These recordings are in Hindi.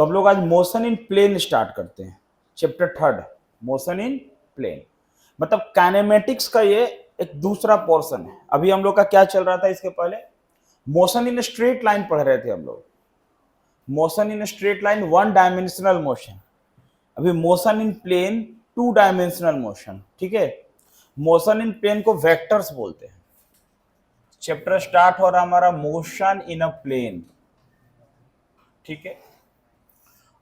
तो हम लोग आज मोशन इन प्लेन स्टार्ट करते हैं, चैप्टर 3 मोशन इन प्लेन। मतलब काइनेमेटिक्स का ये एक दूसरा पोर्शन है। अभी हम लोग का क्या चल रहा था, इसके पहले मोशन इन स्ट्रेट लाइन पढ़ रहे थे हम लोग, motion in straight line 1 dimensional motion. अभी motion in plane 2 dimensional motion, ठीक है। मोशन इन प्लेन को वेक्टर्स बोलते हैं। चैप्टर स्टार्ट हो रहा हमारा मोशन इन अ प्लेन, ठीक है।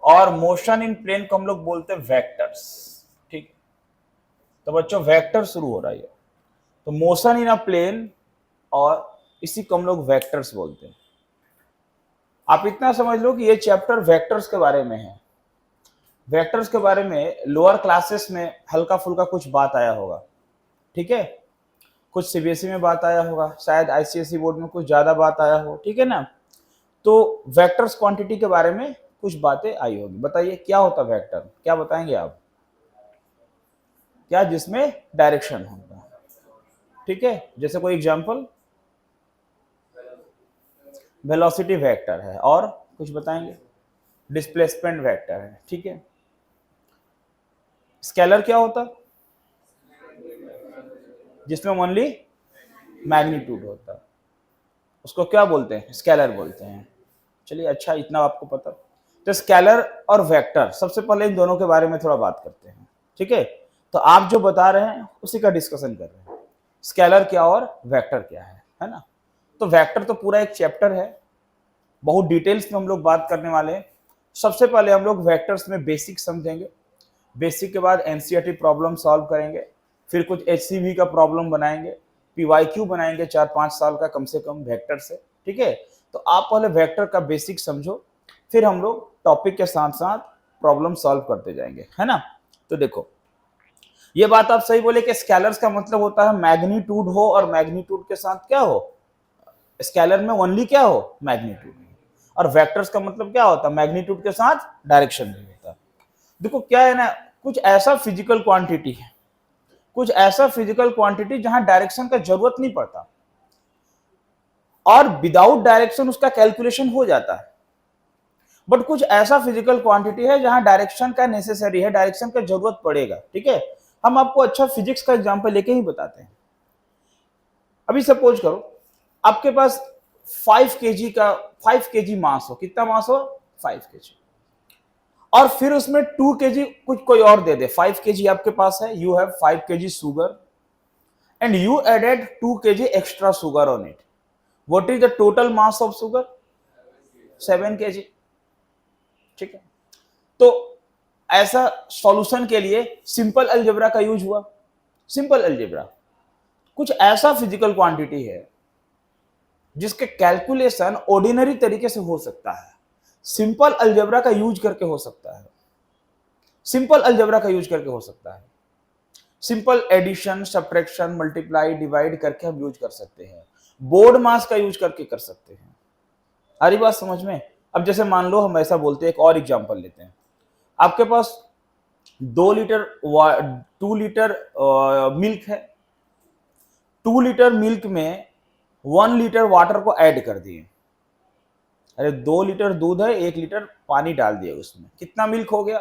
और मोशन इन प्लेन को हम लोग बोलते हैं वेक्टर्स, ठीक। तो बच्चों वेक्टर शुरू हो रहा है, तो मोशन इन अ प्लेन और इसी को हम लोग वेक्टर्स बोलते हैं। आप इतना समझ लो कि ये चैप्टर वेक्टर्स के बारे में है। वेक्टर्स के बारे में लोअर क्लासेस में हल्का फुल्का कुछ बात आया होगा, ठीक है। कुछ सीबीएसई में बात आया होगा, शायद आईसीएसई बोर्ड में कुछ ज्यादा बात आया हो, ठीक है ना। तो वेक्टर्स क्वांटिटी के बारे में कुछ बातें आई होगी। बताइए क्या होता है वेक्टर, क्या बताएंगे आप? क्या जिसमें डायरेक्शन होगा, ठीक है। जैसे कोई एग्जांपल, वेलोसिटी वेक्टर है, और कुछ बताएंगे? डिस्प्लेसमेंट वेक्टर है, ठीक है। स्केलर क्या होता, जिसमें ओनली मैग्नीट्यूड होता, उसको क्या बोलते हैं? स्केलर बोलते हैं। चलिए अच्छा, इतना आपको पता। तो स्केलर और वेक्टर, सबसे पहले इन दोनों के बारे में थोड़ा बात करते हैं, ठीक है। तो आप जो बता रहे हैं उसी का डिस्कशन कर रहे हैं, स्केलर क्या और वेक्टर क्या है ना। तो वेक्टर तो पूरा एक चैप्टर है, बहुत डिटेल्स में हम लोग बात करने वाले हैं। सबसे पहले हम लोग वेक्टर्स में बेसिक समझेंगे, बेसिक के बाद एनसीईआरटी प्रॉब्लम सॉल्व करेंगे, फिर कुछ एचसीवी का प्रॉब्लम बनाएंगे, पीवाईक्यू बनाएंगे 4-5 साल का कम से कम वेक्टर से, ठीक है। तो आप पहले वेक्टर का बेसिक समझो, फिर हम लोग टॉपिक के साथ साथ प्रॉब्लम सॉल्व करते जाएंगे, है ना। तो देखो, ये बात आप सही बोले कि स्केलर्स का मतलब होता है मैग्नीट्यूड हो, और मैग्नीट्यूड के साथ क्या हो, स्केलर में ओनली क्या हो, मैग्नीट्यूड। और वेक्टर्स का मतलब क्या होता है, मैग्नीट्यूड के साथ डायरेक्शन भी होता है। देखो क्या है ना, कुछ ऐसा फिजिकल क्वांटिटी है, कुछ ऐसा फिजिकल क्वांटिटी जहां डायरेक्शन का जरूरत नहीं पड़ता, और विदाउट डायरेक्शन उसका कैलकुलेशन हो जाता है। बट कुछ ऐसा फिजिकल क्वांटिटी है जहां डायरेक्शन का नेसेसरी है, डायरेक्शन का जरूरत पड़ेगा, ठीक है। हम आपको अच्छा फिजिक्स का एग्जांपल लेके ही बताते हैं। अभी सपोज करो आपके पास 5 केजी मास हो, कितना मास हो, 5 केजी, और फिर उसमें 2 केजी कुछ कोई और दे दे। 5 केजी आपके पास है, you have 5 KG sugar and you added 2 KG extra sugar on it. What is the total mass of sugar? 7 KG, ठीक है। तो ऐसा सॉल्यूशन के लिए सिंपल अलजेब्रा का यूज हुआ। सिंपल अलजेब्रा कुछ ऐसा फिजिकल क्वांटिटी है जिसके कैलकुलेशन ऑर्डिनरी तरीके से हो सकता है, सिंपल अलजेब्रा का यूज करके हो सकता है, सिंपल अलजेब्रा का यूज करके हो सकता है। Simple addition, subtraction, multiply, divide करके हम यूज कर सकते हैं, बोर्ड मास का यूज करके कर सकते हैं। आ रही बात समझ में? अब जैसे मान लो हम ऐसा बोलते हैं, एक और एग्जांपल लेते हैं। आपके पास 2 लीटर 2 लीटर मिल्क है, 2 लीटर मिल्क में 1 लीटर वाटर को ऐड कर दिए। अरे 2 लीटर दूध है, 1 लीटर पानी डाल दिए उसमें, कितना मिल्क हो गया?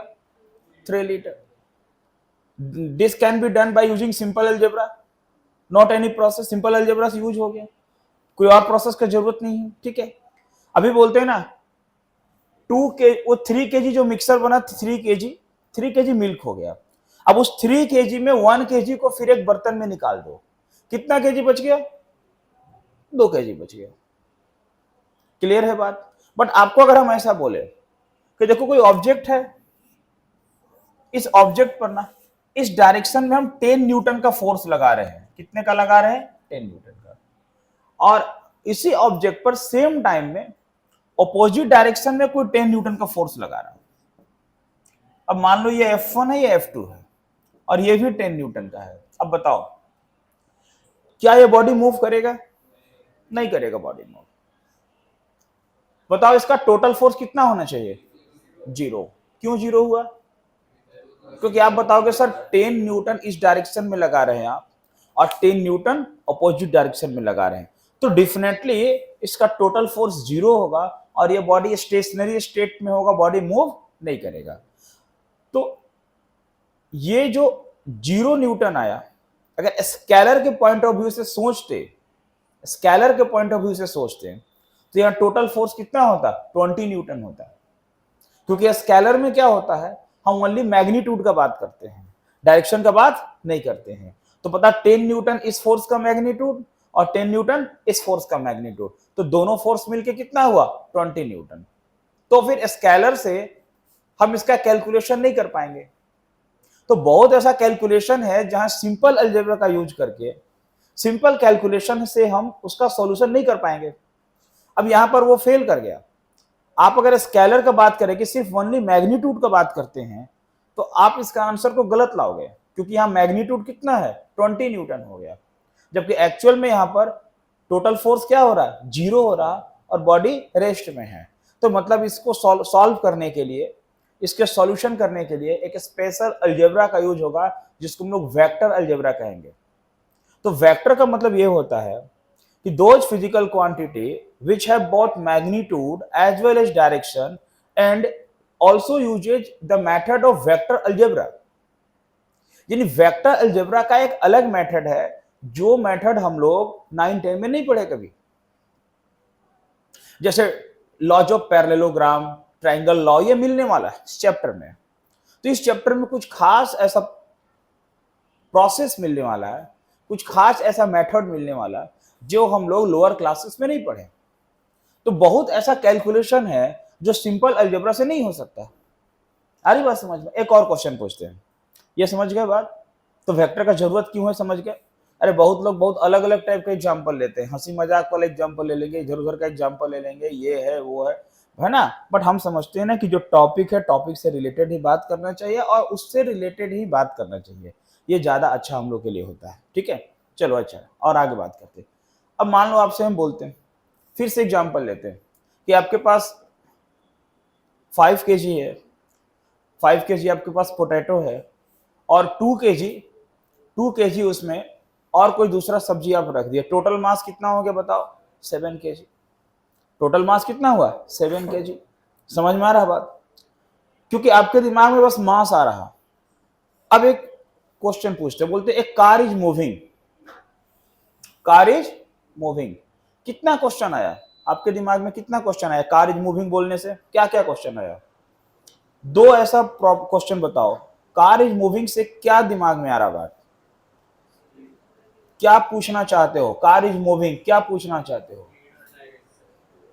3 litre. This can be done by using simple algebra, not any process, simple algebra से यूज हो गया, कोई और प्रोसेस का जरूरत नहीं है, ठीक है। अभी बोलते हैं ना 3 केजी जो मिक्सर बना, 3 केजी मिल्क हो गया। अब उस 3 केजी में 1 केजी को फिर एक बर्तन में निकाल दो, कितना केजी बच गया? 2 केजी बच गया। क्लियर है बात? बट आपको अगर हम ऐसा बोले कि देखो कोई ऑब्जेक्ट है, इस ऑब्जेक्ट पर ना इस डायरेक्शन में हम 10 न्यूटन का फोर्स लगा रहे हैं, कितने का लगा रहे हैं? 10 न्यूटन का। और इसी ऑब्जेक्ट पर सेम टाइम में ऑपोजिट डायरेक्शन में कोई 10 न्यूटन का फोर्स लगा रहा है। अब मान लो ये F1 है, ये F2 है, और ये भी 10 न्यूटन का है। अब बताओ क्या ये बॉडी मूव करेगा? नहीं करेगा बॉडी मूव। बताओ इसका टोटल फोर्स कितना होना चाहिए? 0। क्यों 0 हुआ? क्योंकि आप बताओगे सर 10 न्यूटन इस डायरेक्शन में लगा रहे हैं आप, और 10 न्यूटन अपोजिट डायरेक्शन में लगा रहे हैं, तो डेफिनेटली इसका टोटल फोर्स 0 होगा और ये बॉडी स्टेशनरी स्टेट में होगा, बॉडी मूव नहीं करेगा। तो ये जो 0 न्यूटन आया, अगर स्केलर के पॉइंट ऑफ व्यू से सोचते, स्केलर के पॉइंट ऑफ व्यू से सोचते हैं तो यहाँ टोटल फोर्स कितना होता, 20 न्यूटन होता है। क्योंकि स्केलर में क्या होता है, हम ओनली मैग्नीट्यूड का बात करते हैं, डायरेक्शन का बात नहीं करते हैं। तो पता 10 न्यूटन इस फोर्स का मैग्नीट्यूड और 10 न्यूटन इस फोर्स का मैग्नीट्यूड, तो दोनों फोर्स मिलके कितना हुआ, 20 न्यूटन। तो फिर स्केलर से हम इसका कैलकुलेशन नहीं कर पाएंगे। तो बहुत ऐसा कैलकुलेशन है जहां सिंपल अलजेब्रा का यूज करके, सिंपल कैलकुलेशन से हम उसका सॉल्यूशन नहीं कर पाएंगे। अब यहां पर वो फेल कर गया। आप अगर स्केलर का बात करें कि सिर्फ ओनली मैग्नीट्यूड का बात करते हैं तो आप इसका आंसर को गलत लाओगे, क्योंकि यहां मैग्नीट्यूड कितना है, 20 न्यूटन हो गया, जबकि एक्चुअल में यहां पर टोटल फोर्स क्या हो रहा है, 0 हो रहा और बॉडी रेस्ट में है। तो मतलब इसको सॉल्व करने के लिए, इसके सॉल्यूशन करने के लिए एक स्पेशल अलजेब्रा का यूज होगा जिसको हम लोग वेक्टर अलजेब्रा कहेंगे। तो वेक्टर का मतलब ये होता है कि those physical quantity which have both magnitude as well as direction and also uses the method of vector algebra। यानी वेक्टर अलजेब्रा का एक अलग मेथड है, जो मेथड हम लोग 9-10 में नहीं पढ़े कभी। जैसे laws of parallelogram, triangle law, ये मिलने वाला है इस चैप्टर में। तो इस चैप्टर में कुछ खास ऐसा प्रोसेस मिलने वाला है, कुछ खास ऐसा मेथड मिलने वाला है जो हम लोग लोअर क्लासेस में नहीं पढ़े। तो बहुत ऐसा कैलकुलेशन है जो सिंपल अलजेब्रा से नहीं हो सकता। आ रही बात समझ में? एक और क्वेश्चन पूछते हैं, ये समझ गए बात? तो वेक्टर का जरूरत क्यों है, समझ गए? अरे बहुत लोग बहुत अलग अलग टाइप का एग्जाम्पल लेते हैं, हंसी मजाक वाला एग्जाम्पल ले लेंगे, इधर उधर का एग्जाम्पल ले लेंगे, ये है वो है ना। बट हम समझते हैं ना कि जो टॉपिक है, टॉपिक से रिलेटेड ही बात करना चाहिए और उससे रिलेटेड ही बात करना चाहिए, ये ज्यादा अच्छा हम लोग के लिए होता है। ठीक है, चलो अच्छा और आगे बात करते हैं। अब मान लो आपसे हम बोलते हैं, फिर से एग्जाम्पल लेते हैं कि आपके पास 5 kg है, 5 kg आपके पास पोटैटो है और 2 kg उसमें और कोई दूसरा सब्जी आप रख दिया। टोटल मास कितना हो गया बताओ, 7 kg। टोटल मास कितना हुआ, 7 kg। समझ में आ रहा बात? क्योंकि आपके दिमाग में बस मास आ रहा। अब एक क्वेश्चन पूछते, बोलते एक car is moving, car is moving. कितना क्वेश्चन आया आपके दिमाग में, कितना क्वेश्चन आया कार इज मूविंग बोलने से? क्या क्या क्वेश्चन आया? दो ऐसा क्वेश्चन बताओ, कार इज मूविंग से क्या दिमाग में आ रहा बात, क्या पूछना चाहते हो? कार इज मूविंग क्या पूछना चाहते हो?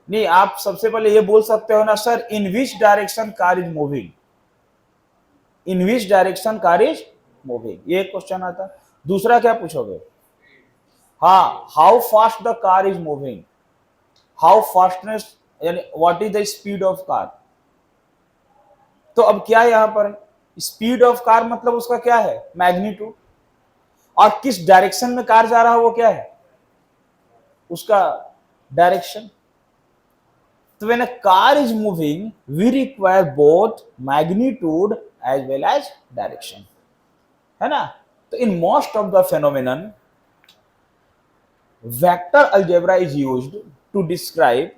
नहीं, आप सबसे पहले ये बोल सकते हो ना, sir in which direction car is moving, in which direction car is moving, ये क्वेश्चन आता। दूसरा क्या पूछोगे, हाँ how fast the car is moving, how fastness यानी what is the speed of car. तो अब क्या यहां पर स्पीड ऑफ कार मतलब उसका क्या है, मैग्नीट्यूड, और किस डायरेक्शन में कार जा रहा है वो क्या है, उसका डायरेक्शन। तो when a car is moving we require both magnitude as well as direction, है ना। तो in most of the phenomenon vector algebra is used to describe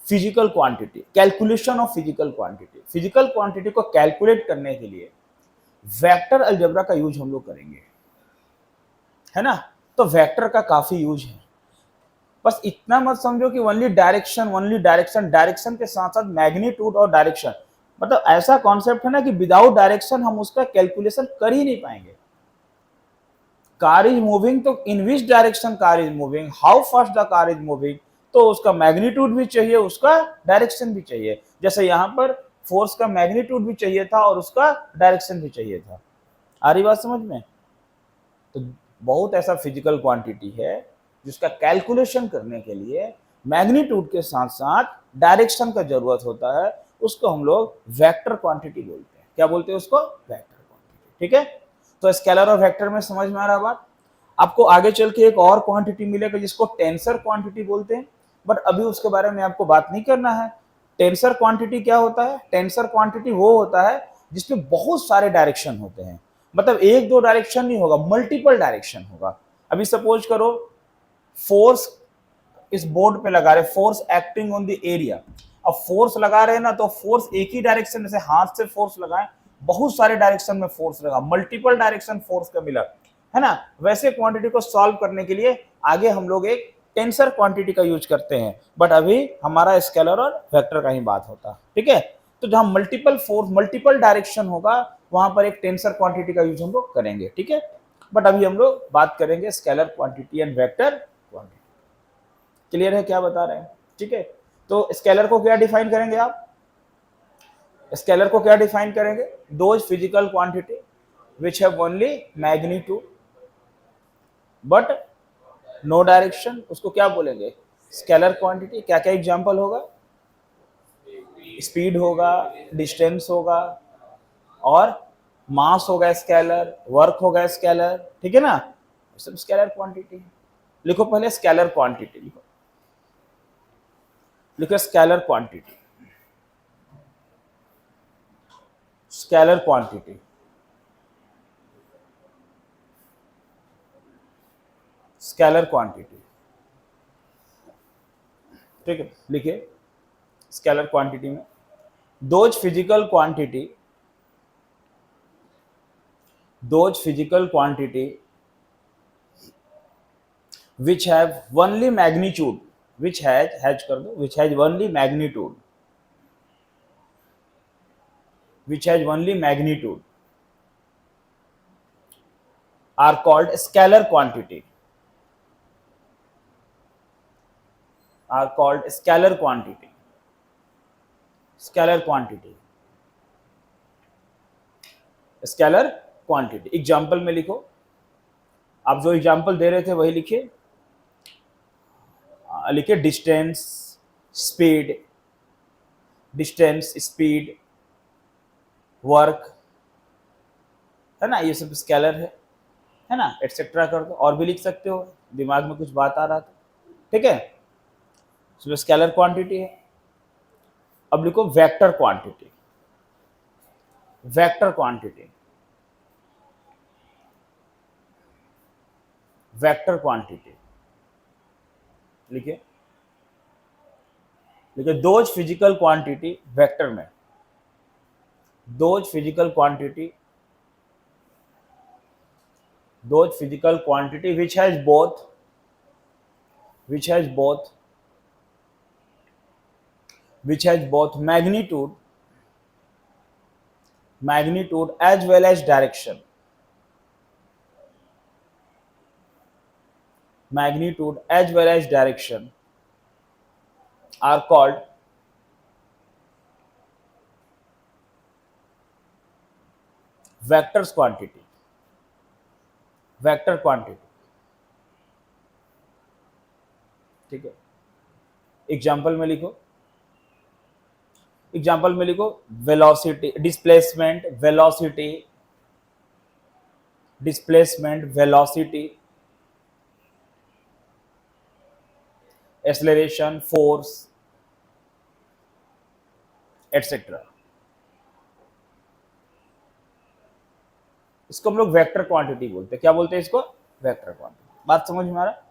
physical quantity, calculation of physical quantity. Physical quantity को कैलकुलेट करने के लिए वेक्टर अलजेब्रा का यूज हम लोग करेंगे, है ना। तो वेक्टर का काफी यूज है, बस इतना मत समझो कि only direction, only direction, direction के साथ साथ मैग्नीट्यूड और डायरेक्शन, मतलब ऐसा कॉन्सेप्ट है ना कि विदाउट डायरेक्शन हम उसका कैलकुलेशन कर ही नहीं पाएंगे। कार इज मूविंग तो in which direction car is moving, how fast the car is moving, तो उसका मैग्नीट्यूड भी चाहिए, उसका डायरेक्शन भी चाहिए। जैसे यहाँ पर फोर्स का मैग्नीट्यूड भी चाहिए था और उसका डायरेक्शन भी चाहिए था। आ रही बात समझ में? तो बहुत ऐसा फिजिकल क्वांटिटी है जिसका कैलकुलेशन करने के लिए मैग्नीट्यूड के साथ साथ डायरेक्शन का जरूरत होता है, उसको हम लोग वेक्टर क्वांटिटी बोलते हैं। क्या बोलते हैं उसको, वेक्टर क्वांटिटी। ठीक है, तो स्केलर और वेक्टर में समझ में आ रहा बात। आपको आगे चल के एक और क्वांटिटी मिलेगा जिसको टेंसर क्वांटिटी बोलते हैं, बट अभी उसके बारे में आपको बात नहीं करना है। टेंसर क्वांटिटी क्या होता है, टेंसर क्वांटिटी वो होता है जिसमें बहुत सारे डायरेक्शन होते हैं, मतलब एक दो डायरेक्शन नहीं होगा, मल्टीपल डायरेक्शन होगा। अभी सपोज करो फोर्स इस बोर्ड पे लगा रहे, force acting on the area. अब फोर्स लगा रहे हैं ना, तो फोर्स एक ही डायरेक्शन में से हाथ से फोर्स लगाएं, बहुत सारे डायरेक्शन में फोर्स लगा, मल्टीपल डायरेक्शन फोर्स का मिला, है ना। वैसे क्वांटिटी को सॉल्व करने के लिए आगे हम लोग एक टेंसर क्वांटिटी का यूज करते हैं, बट अभी हमारा स्केलर और वेक्टर का ही बात होता है, ठीक है। तो जहां मल्टीपल फोर्स मल्टीपल डायरेक्शन होगा वहां पर एक टेंसर क्वांटिटी का यूज हम लोग करेंगे, ठीक है। बट अभी हम लोग बात करेंगे scalar quantity and vector quantity. Clear है क्या बता रहे हैं, ठीक है। तो स्केलर को क्या डिफाइन करेंगे आप, स्केलर को क्या डिफाइन करेंगे, those physical quantity which have only magnitude but no direction, उसको क्या बोलेंगे, स्केलर क्वांटिटी। क्या क्या एग्जांपल होगा, स्पीड होगा, डिस्टेंस होगा, और मास होगा स्केलर, वर्क होगा स्केलर, ठीक है ना, सब स्केलर क्वांटिटी। लिखो पहले स्केलर क्वांटिटी, लिखो लिखो scalar quantity, scalar quantity, scalar quantity, ठीक है। लिखिए स्केलर क्वांटिटी में those physical quantity, those physical quantity which have only magnitude, which has कर दो, which has only magnitude, which has only magnitude are called scalar quantity, are called scalar quantity, scalar quantity, scalar quantity। Example में लिखो, आप जो एग्जाम्पल दे रहे थे वही लिखिए, लिखिए distance, speed, distance, speed, work, है ना, ये सब स्केलर है ना, एटसेट्रा कर दो। और भी लिख सकते हो, दिमाग में कुछ बात आ रहा था, ठीक है। तो स्केलर क्वांटिटी है। अब लिखो vector quantity, vector quantity, vector quantity लिखिए, लिखिए दोज फिजिकल क्वांटिटी, वेक्टर में those physical quantity, those physical quantity which has both, which has both, which has both magnitude, magnitude as well as direction, magnitude as well as direction are called vectors quantity, vector quantity, ठीक है। एग्जाम्पल में लिखो, एग्जाम्पल में लिखो velocity, displacement, velocity, displacement, velocity, acceleration, force, etcetera. इसको हम लोग वेक्टर क्वांटिटी बोलते हैं। क्या बोलते हैं इसको, वेक्टर क्वांटिटी। बात समझ में आ रहा है।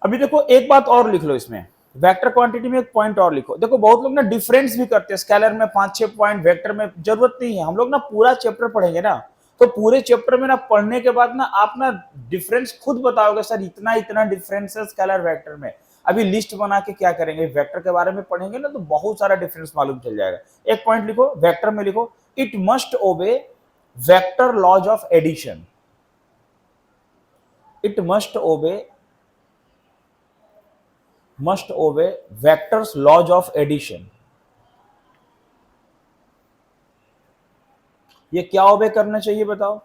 अभी देखो एक बात और लिख लो इसमें, वेक्टर क्वांटिटी में एक पॉइंट और लिखो। देखो बहुत लोग ना डिफरेंस भी करते हैं, स्केलर में 5-6 पॉइंट, वेक्टर में जरूरत नहीं है। हम लोग ना पूरा चैप्टर पढ़ेंगे ना, तो पूरे चैप्टर में ना पढ़ने के बाद ना आप ना डिफरेंस खुद बताओगे, सर इतना इतना डिफरेंस है स्केलर वेक्टर में। अभी लिस्ट बना के क्या करेंगे, वेक्टर के बारे में पढ़ेंगे ना, तो बहुत सारा डिफरेंस मालूम चल जाएगा। एक पॉइंट लिखो वेक्टर में, लिखो it must obey vector laws of addition, it must obey vectors laws of addition। ये क्या ओबे करना चाहिए बताओ,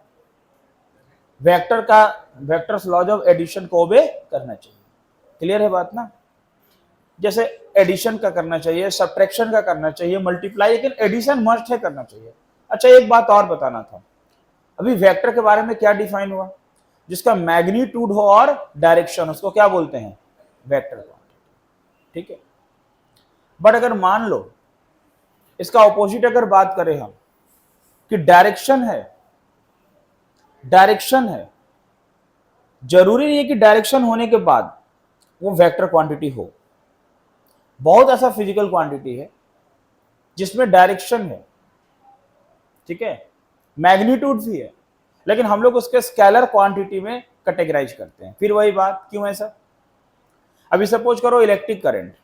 वेक्टर का, वेक्टर्स लॉज ऑफ एडिशन को ओबे करना चाहिए। क्लियर है बात ना, जैसे एडिशन का करना चाहिए, सब्ट्रैक्शन का करना चाहिए, मल्टीप्लाई, लेकिन एडिशन मस्ट है करना चाहिए। अच्छा एक बात और बताना था, अभी वेक्टर के बारे में क्या डिफाइन हुआ, जिसका मैग्नीट्यूड हो और डायरेक्शन, उसको क्या बोलते हैं, वेक्टर क्वांटिटी, ठीक है। बट अगर मान लो इसका ऑपोजिट अगर बात करें हम, कि डायरेक्शन है, डायरेक्शन है, जरूरी नहीं है कि डायरेक्शन होने के बाद वो वेक्टर क्वांटिटी हो। बहुत ऐसा फिजिकल क्वांटिटी है जिसमें डायरेक्शन है, ठीक है, मैग्नीट्यूड भी है, लेकिन हम लोग उसके स्केलर क्वांटिटी में कैटेगराइज करते हैं। फिर वही बात, क्यों ऐसा? अभी सपोज करो electric current,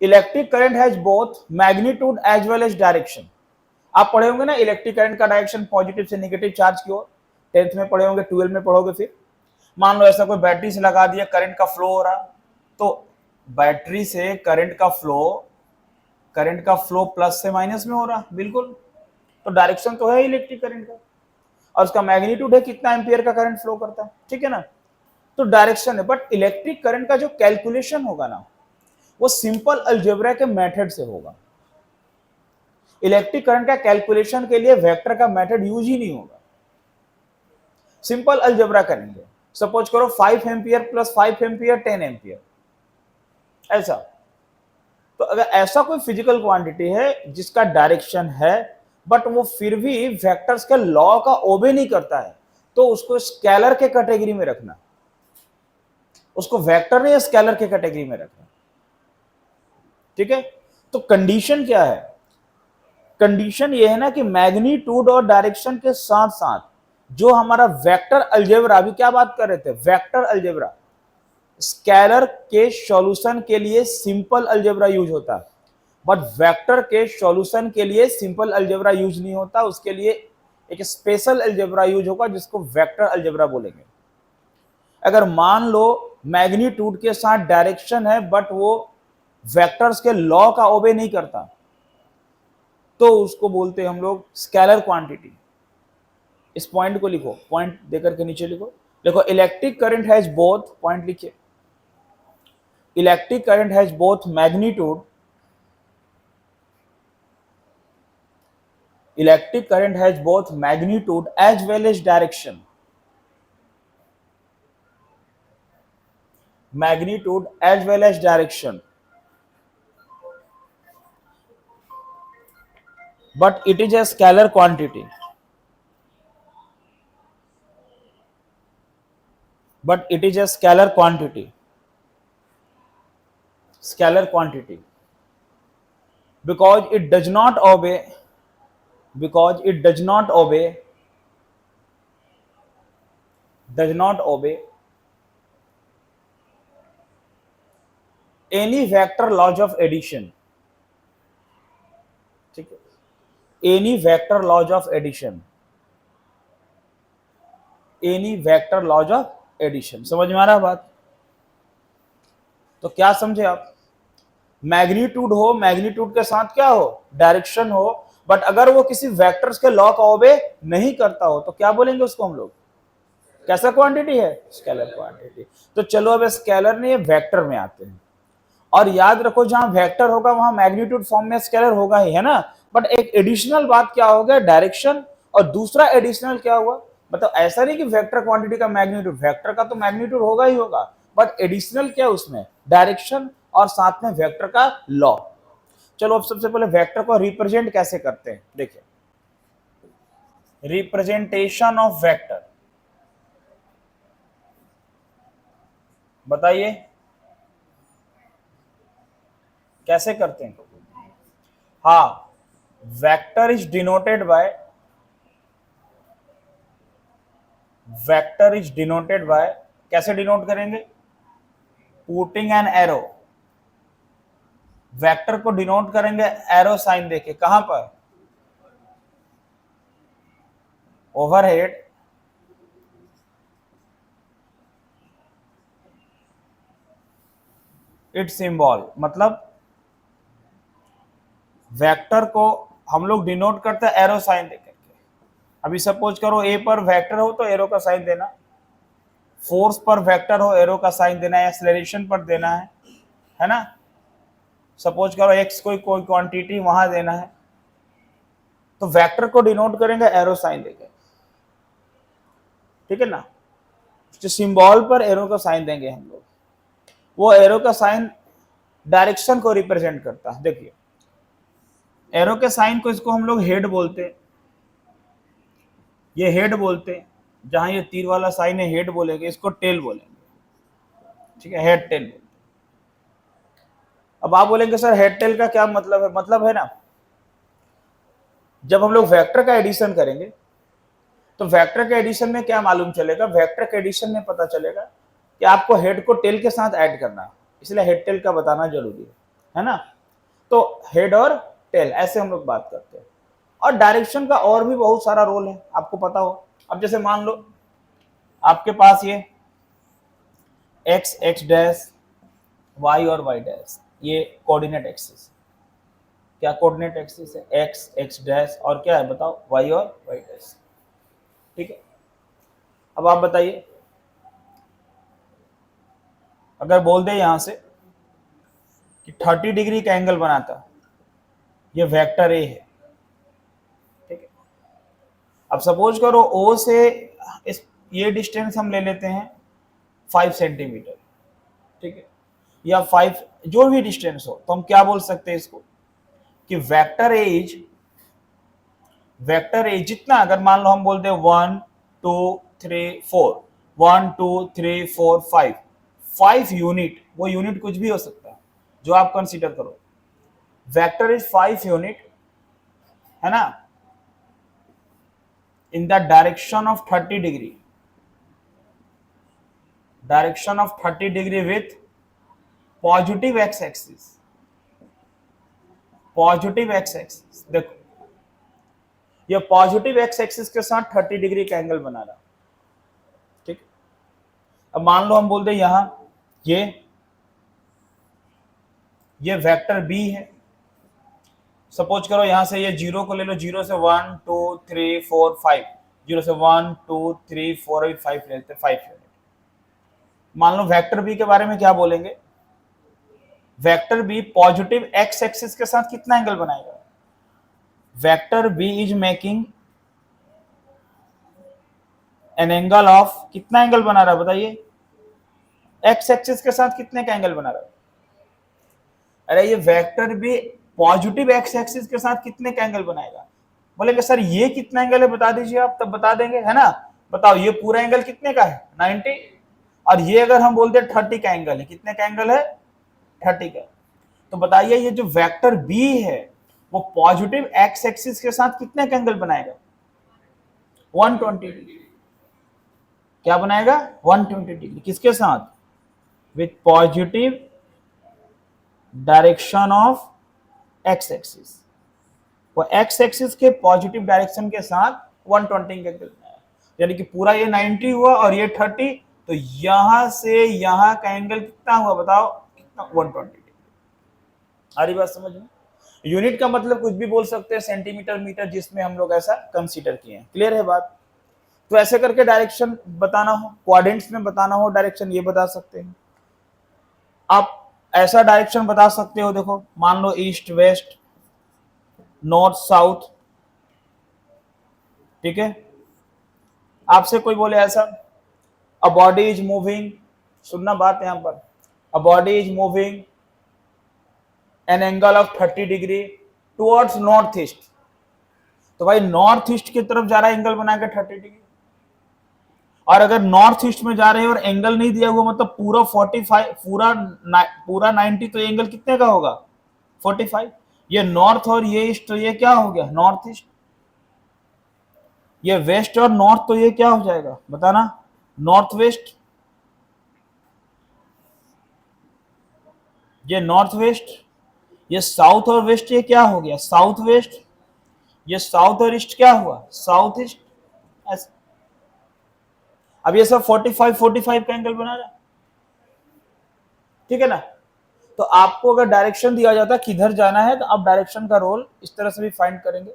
electric current has both magnitude as well as direction. आप पढ़े होंगे ना इलेक्ट्रिक करंट का डायरेक्शन पॉजिटिव से नेगेटिव चार्ज की ओर, 10th में पढ़े होंगे, 12 में पढ़ोगे। फिर मान लो ऐसा कोई बैटरी से लगा दिया, करंट का फ्लो हो रहा, तो बैटरी से करंट का फ्लो प्लस से माइनस में हो रहा, बिल्कुल, तो डायरेक्शन तो है इलेक्ट्रिक करंट का, और उसका मैग्नीट्यूड है कितना एम्पियर का करंट फ्लो करता है, ठीक है ना, तो डायरेक्शन है। बट इलेक्ट्रिक करंट का जो कैलकुलेशन होगा ना, वो सिंपल अलजेब्रा के मेथड से होगा। इलेक्ट्रिक करंट का कैलकुलेशन के लिए वेक्टर का मेथड यूज ही नहीं होगा, सिंपल अलजेब्रा करेंगे। सपोज करो 5 एम्पियर प्लस 5 एम्पियर 10 एम्पियर, ऐसा। तो अगर ऐसा कोई फिजिकल क्वांटिटी है जिसका डायरेक्शन है बट वो फिर भी वेक्टर्स के लॉ का ओबे नहीं करता है, तो उसको स्केलर के कैटेगरी में रखना, उसको वेक्टर नहीं स्केलर के कैटेगरी में रखना, ठीक है। तो कंडीशन क्या है? कंडीशन ये है ना कि मैग्नीट्यूड और डायरेक्शन के साथ साथ जो हमारा वेक्टर अलजेब्रा, अभी क्या बात कर रहे थे, वेक्टर अलजेब्रा, स्केलर के सॉल्यूशन के लिए सिंपल अलजेब्रा यूज होता है, बट वेक्टर के सॉल्यूशन के लिए सिंपल अलजेब्रा यूज नहीं होता, उसके लिए एक स्पेशल अलजेब्रा यूज होगा जिसको वेक्टर अलजेब्रा बोलेंगे। अगर मान लो मैग्नीट्यूड के साथ डायरेक्शन है बट वो वेक्टर्स के लॉ का ओबे नहीं करता, तो उसको बोलते हैं हम लोग स्केलर क्वांटिटी। इस पॉइंट को लिखो, पॉइंट देकर के नीचे लिखो, देखो electric current has both, point लिखिए, electric current has both magnitude, electric current has both magnitude as well as direction, magnitude as well as direction, but it is a scalar quantity, but it is a scalar quantity, scalar quantity, because it does not obey, because it does not obey, does not obey any vector laws of addition, ठीक है, any vector laws of addition, any vector laws of addition। समझ में आ रहा है बात? तो क्या समझे आप? मैग्नीट्यूड हो, मैग्नीट्यूड के साथ क्या हो, डायरेक्शन हो, बट अगर वो किसी वेक्टर्स के लॉ का ओबे नहीं करता हो तो क्या बोलेंगे उसको हम लोग? कैसा क्वांटिटी है? Scalar quantity. तो चलो अब स्केलर नहीं, वेक्टर में आते हैं, और याद रखो जहां वेक्टर होगा वहां मैग्नीट्यूड फॉर्म में स्केलर होगा ही, है ना। बट एक एडिशनल बात क्या हो गया, डायरेक्शन, और दूसरा एडिशनल क्या हुआ, मतलब ऐसा नहीं कि वेक्टर क्वांटिटी का मैग्नीट्यूड, वेक्टर का तो मैग्नीट्यूड होगा ही होगा, बट एडिशनल क्या उसमें, डायरेक्शन और साथ में वेक्टर का लॉ। चलो अब सबसे पहले वेक्टर को रिप्रेजेंट कैसे करते हैं, देखिए, रिप्रेजेंटेशन ऑफ वेक्टर, बताइए कैसे करते हैं? हाँ, vector is denoted by, vector is denoted by, कैसे डिनोट करेंगे? पुटिंग एन एरो, वेक्टर को डिनोट करेंगे एरो साइन देके, कहां पर? ओवरहेड, इट्स सिंबल, मतलब वेक्टर को हम लोग डिनोट करते हैं एरो साइन देकर के। अभी सपोज करो ए पर वेक्टर हो तो एरो का साइन देना, फोर्स पर वेक्टर हो एरो का साइन देना, एक्सेलरेशन पर देना है ना। सपोज करो एक्स कोई क्वांटिटी वहां देना है, तो वेक्टर को डिनोट करेंगे एरो साइन देकर, ठीक है ना। तो सिंबल पर एरो का साइन देंगे हम लोग, वो एरो का साइन डायरेक्शन को रिप्रेजेंट करता है। देखिए एरो के साइन को, इसको हम लोग हेड बोलते हैं, ये हेड बोलते हैं, जहां ये तीर वाला साइन है हेड बोलेंगे, इसको टेल बोलेंगे, ठीक है, हेड टेल। अब आप बोलेंगे सर हेड टेल का क्या मतलब है? मतलब है ना, जब हम लोग वेक्टर का एडिशन करेंगे तो वेक्टर के एडिशन में क्या मालूम चलेगा, वेक्टर के एडिशन में पता चलेगा कि आपको हेड को टेल के साथ ऐड करना है, इसलिए हेड टेल का बताना जरूरी है ना। तो हेड और टेल ऐसे हम लोग बात करते हैं। और डायरेक्शन का और भी बहुत सारा रोल है, आपको पता हो। अब जैसे मान लो आपके पास ये एक्स एक्स डैश, वाई और वाई डैश, ये कोऑर्डिनेट एक्सिस, क्या कोऑर्डिनेट एक्सिस है? एक्स एक्स डैश और क्या है बताओ, वाई और वाई डैश। ठीक है, अब आप बताइए, अगर बोल दे यहां से कि 30 डिग्री का एंगल बनाता, ये वेक्टर ए है। ठीक है, अब सपोज करो ओ से इस ये डिस्टेंस हम ले लेते हैं 5 सेंटीमीटर, ठीक है, या 5 जो भी डिस्टेंस हो, तो हम क्या बोल सकते हैं इसको कि वेक्टर एज जितना, अगर मान लो हम बोलते हैं 1 2 3 4, 1 2 3 4 5 यूनिट, वो यूनिट कुछ भी हो सकता है जो आप कंसीडर करो, वेक्टर इज 5 यूनिट, है ना, in the direction of 30 degree, direction of 30 degree with positive X axis, positive X axis. देखो ये पॉजिटिव एक्स एक्सिस के साथ 30 डिग्री का एंगल बना रहा। ठीक, अब मान लो हम बोलते हैं यहां ये वेक्टर बी है, सपोज करो यहां से ये जीरो को ले लो, जीरो से 1 2 3 4 5, जीरो से 1 2 3 4 5 लेते 5 यूनिट। मान लो वेक्टर बी के बारे में क्या बोलेंगे, vector B positive X axis के साथ कितना एंगल बनाएगा, vector B is making an angle of, कितना एंगल बना रहा है बताइए, एक्स एक्सिस के साथ कितने का एंगल बना रहा है? अरे ये vector B positive X axis के साथ कितने का एंगल बनाएगा? बोलेंगे सर ये कितना एंगल है बता दीजिए आप, तब बता देंगे, है ना। बताओ ये पूरा एंगल कितने का है, 90, और ये अगर हम बोलते हैं 30 का एंगल है, कितने का एंगल है, 30 का। तो बताइए ये जो वेक्टर बी है वो पॉजिटिव एक्स एक्सिस के साथ कितने का एंगल बनाएगा, 120 डिग्री। क्या बनाएगा, 120 डिग्री, किसके साथ, with positive direction of x axis, वो एक्स एक्सिस के पॉजिटिव डायरेक्शन के साथ 120 का एंगल बनाया, यानी कि पूरा ये 90 हुआ और ये 30, तो यहां से यहां का एंगल कितना हुआ बताओ, कितना, 120 डिग्री। आ रही बात समझ में? यूनिट का मतलब कुछ भी बोल सकते हैं, सेंटीमीटर मीटर, जिसमें हम लोग ऐसा कंसीडर किए हैं। क्लियर है बात? तो ऐसे करके डायरेक्शन बताना हो, क्वाड्रेंट्स में बताना हो डायरेक्शन, ये बता सकते हैं आप। ऐसा डायरेक्शन बता सकते हो, देखो मान लो ईस्ट वेस्ट नॉर्थ साउथ, ठीक है, आपसे कोई बोले ऐसा, अ बॉडी इज मूविंग, सुनना बात यहां पर, a body is moving N angle of 30 degree towards north east, तो भाई नॉर्थ ईस्ट की तरफ जा रहा है एंगल बनाकर 30 डिग्री, और अगर नॉर्थ ईस्ट में जा रहे हैं और एंगल नहीं दिया हुआ, मतलब पूरा 45, पूरा 90, तो एंगल कितने का होगा, 45। ये नॉर्थ और ये ईस्ट, तो ये क्या हो गया, नॉर्थ ईस्ट। ये वेस्ट और नॉर्थ, तो ये क्या हो जाएगा बताना, नॉर्थ वेस्ट। ये नॉर्थ वेस्ट, ये साउथ और वेस्ट, ये क्या हो गया, साउथ वेस्ट। ये साउथ और ईस्ट क्या हुआ, साउथ ईस्ट। अब ये सब 45 का एंगल बना रहा है, ठीक है ना। तो आपको अगर डायरेक्शन दिया जाता है किधर जाना है, तो आप डायरेक्शन का रोल इस तरह से भी फाइंड करेंगे।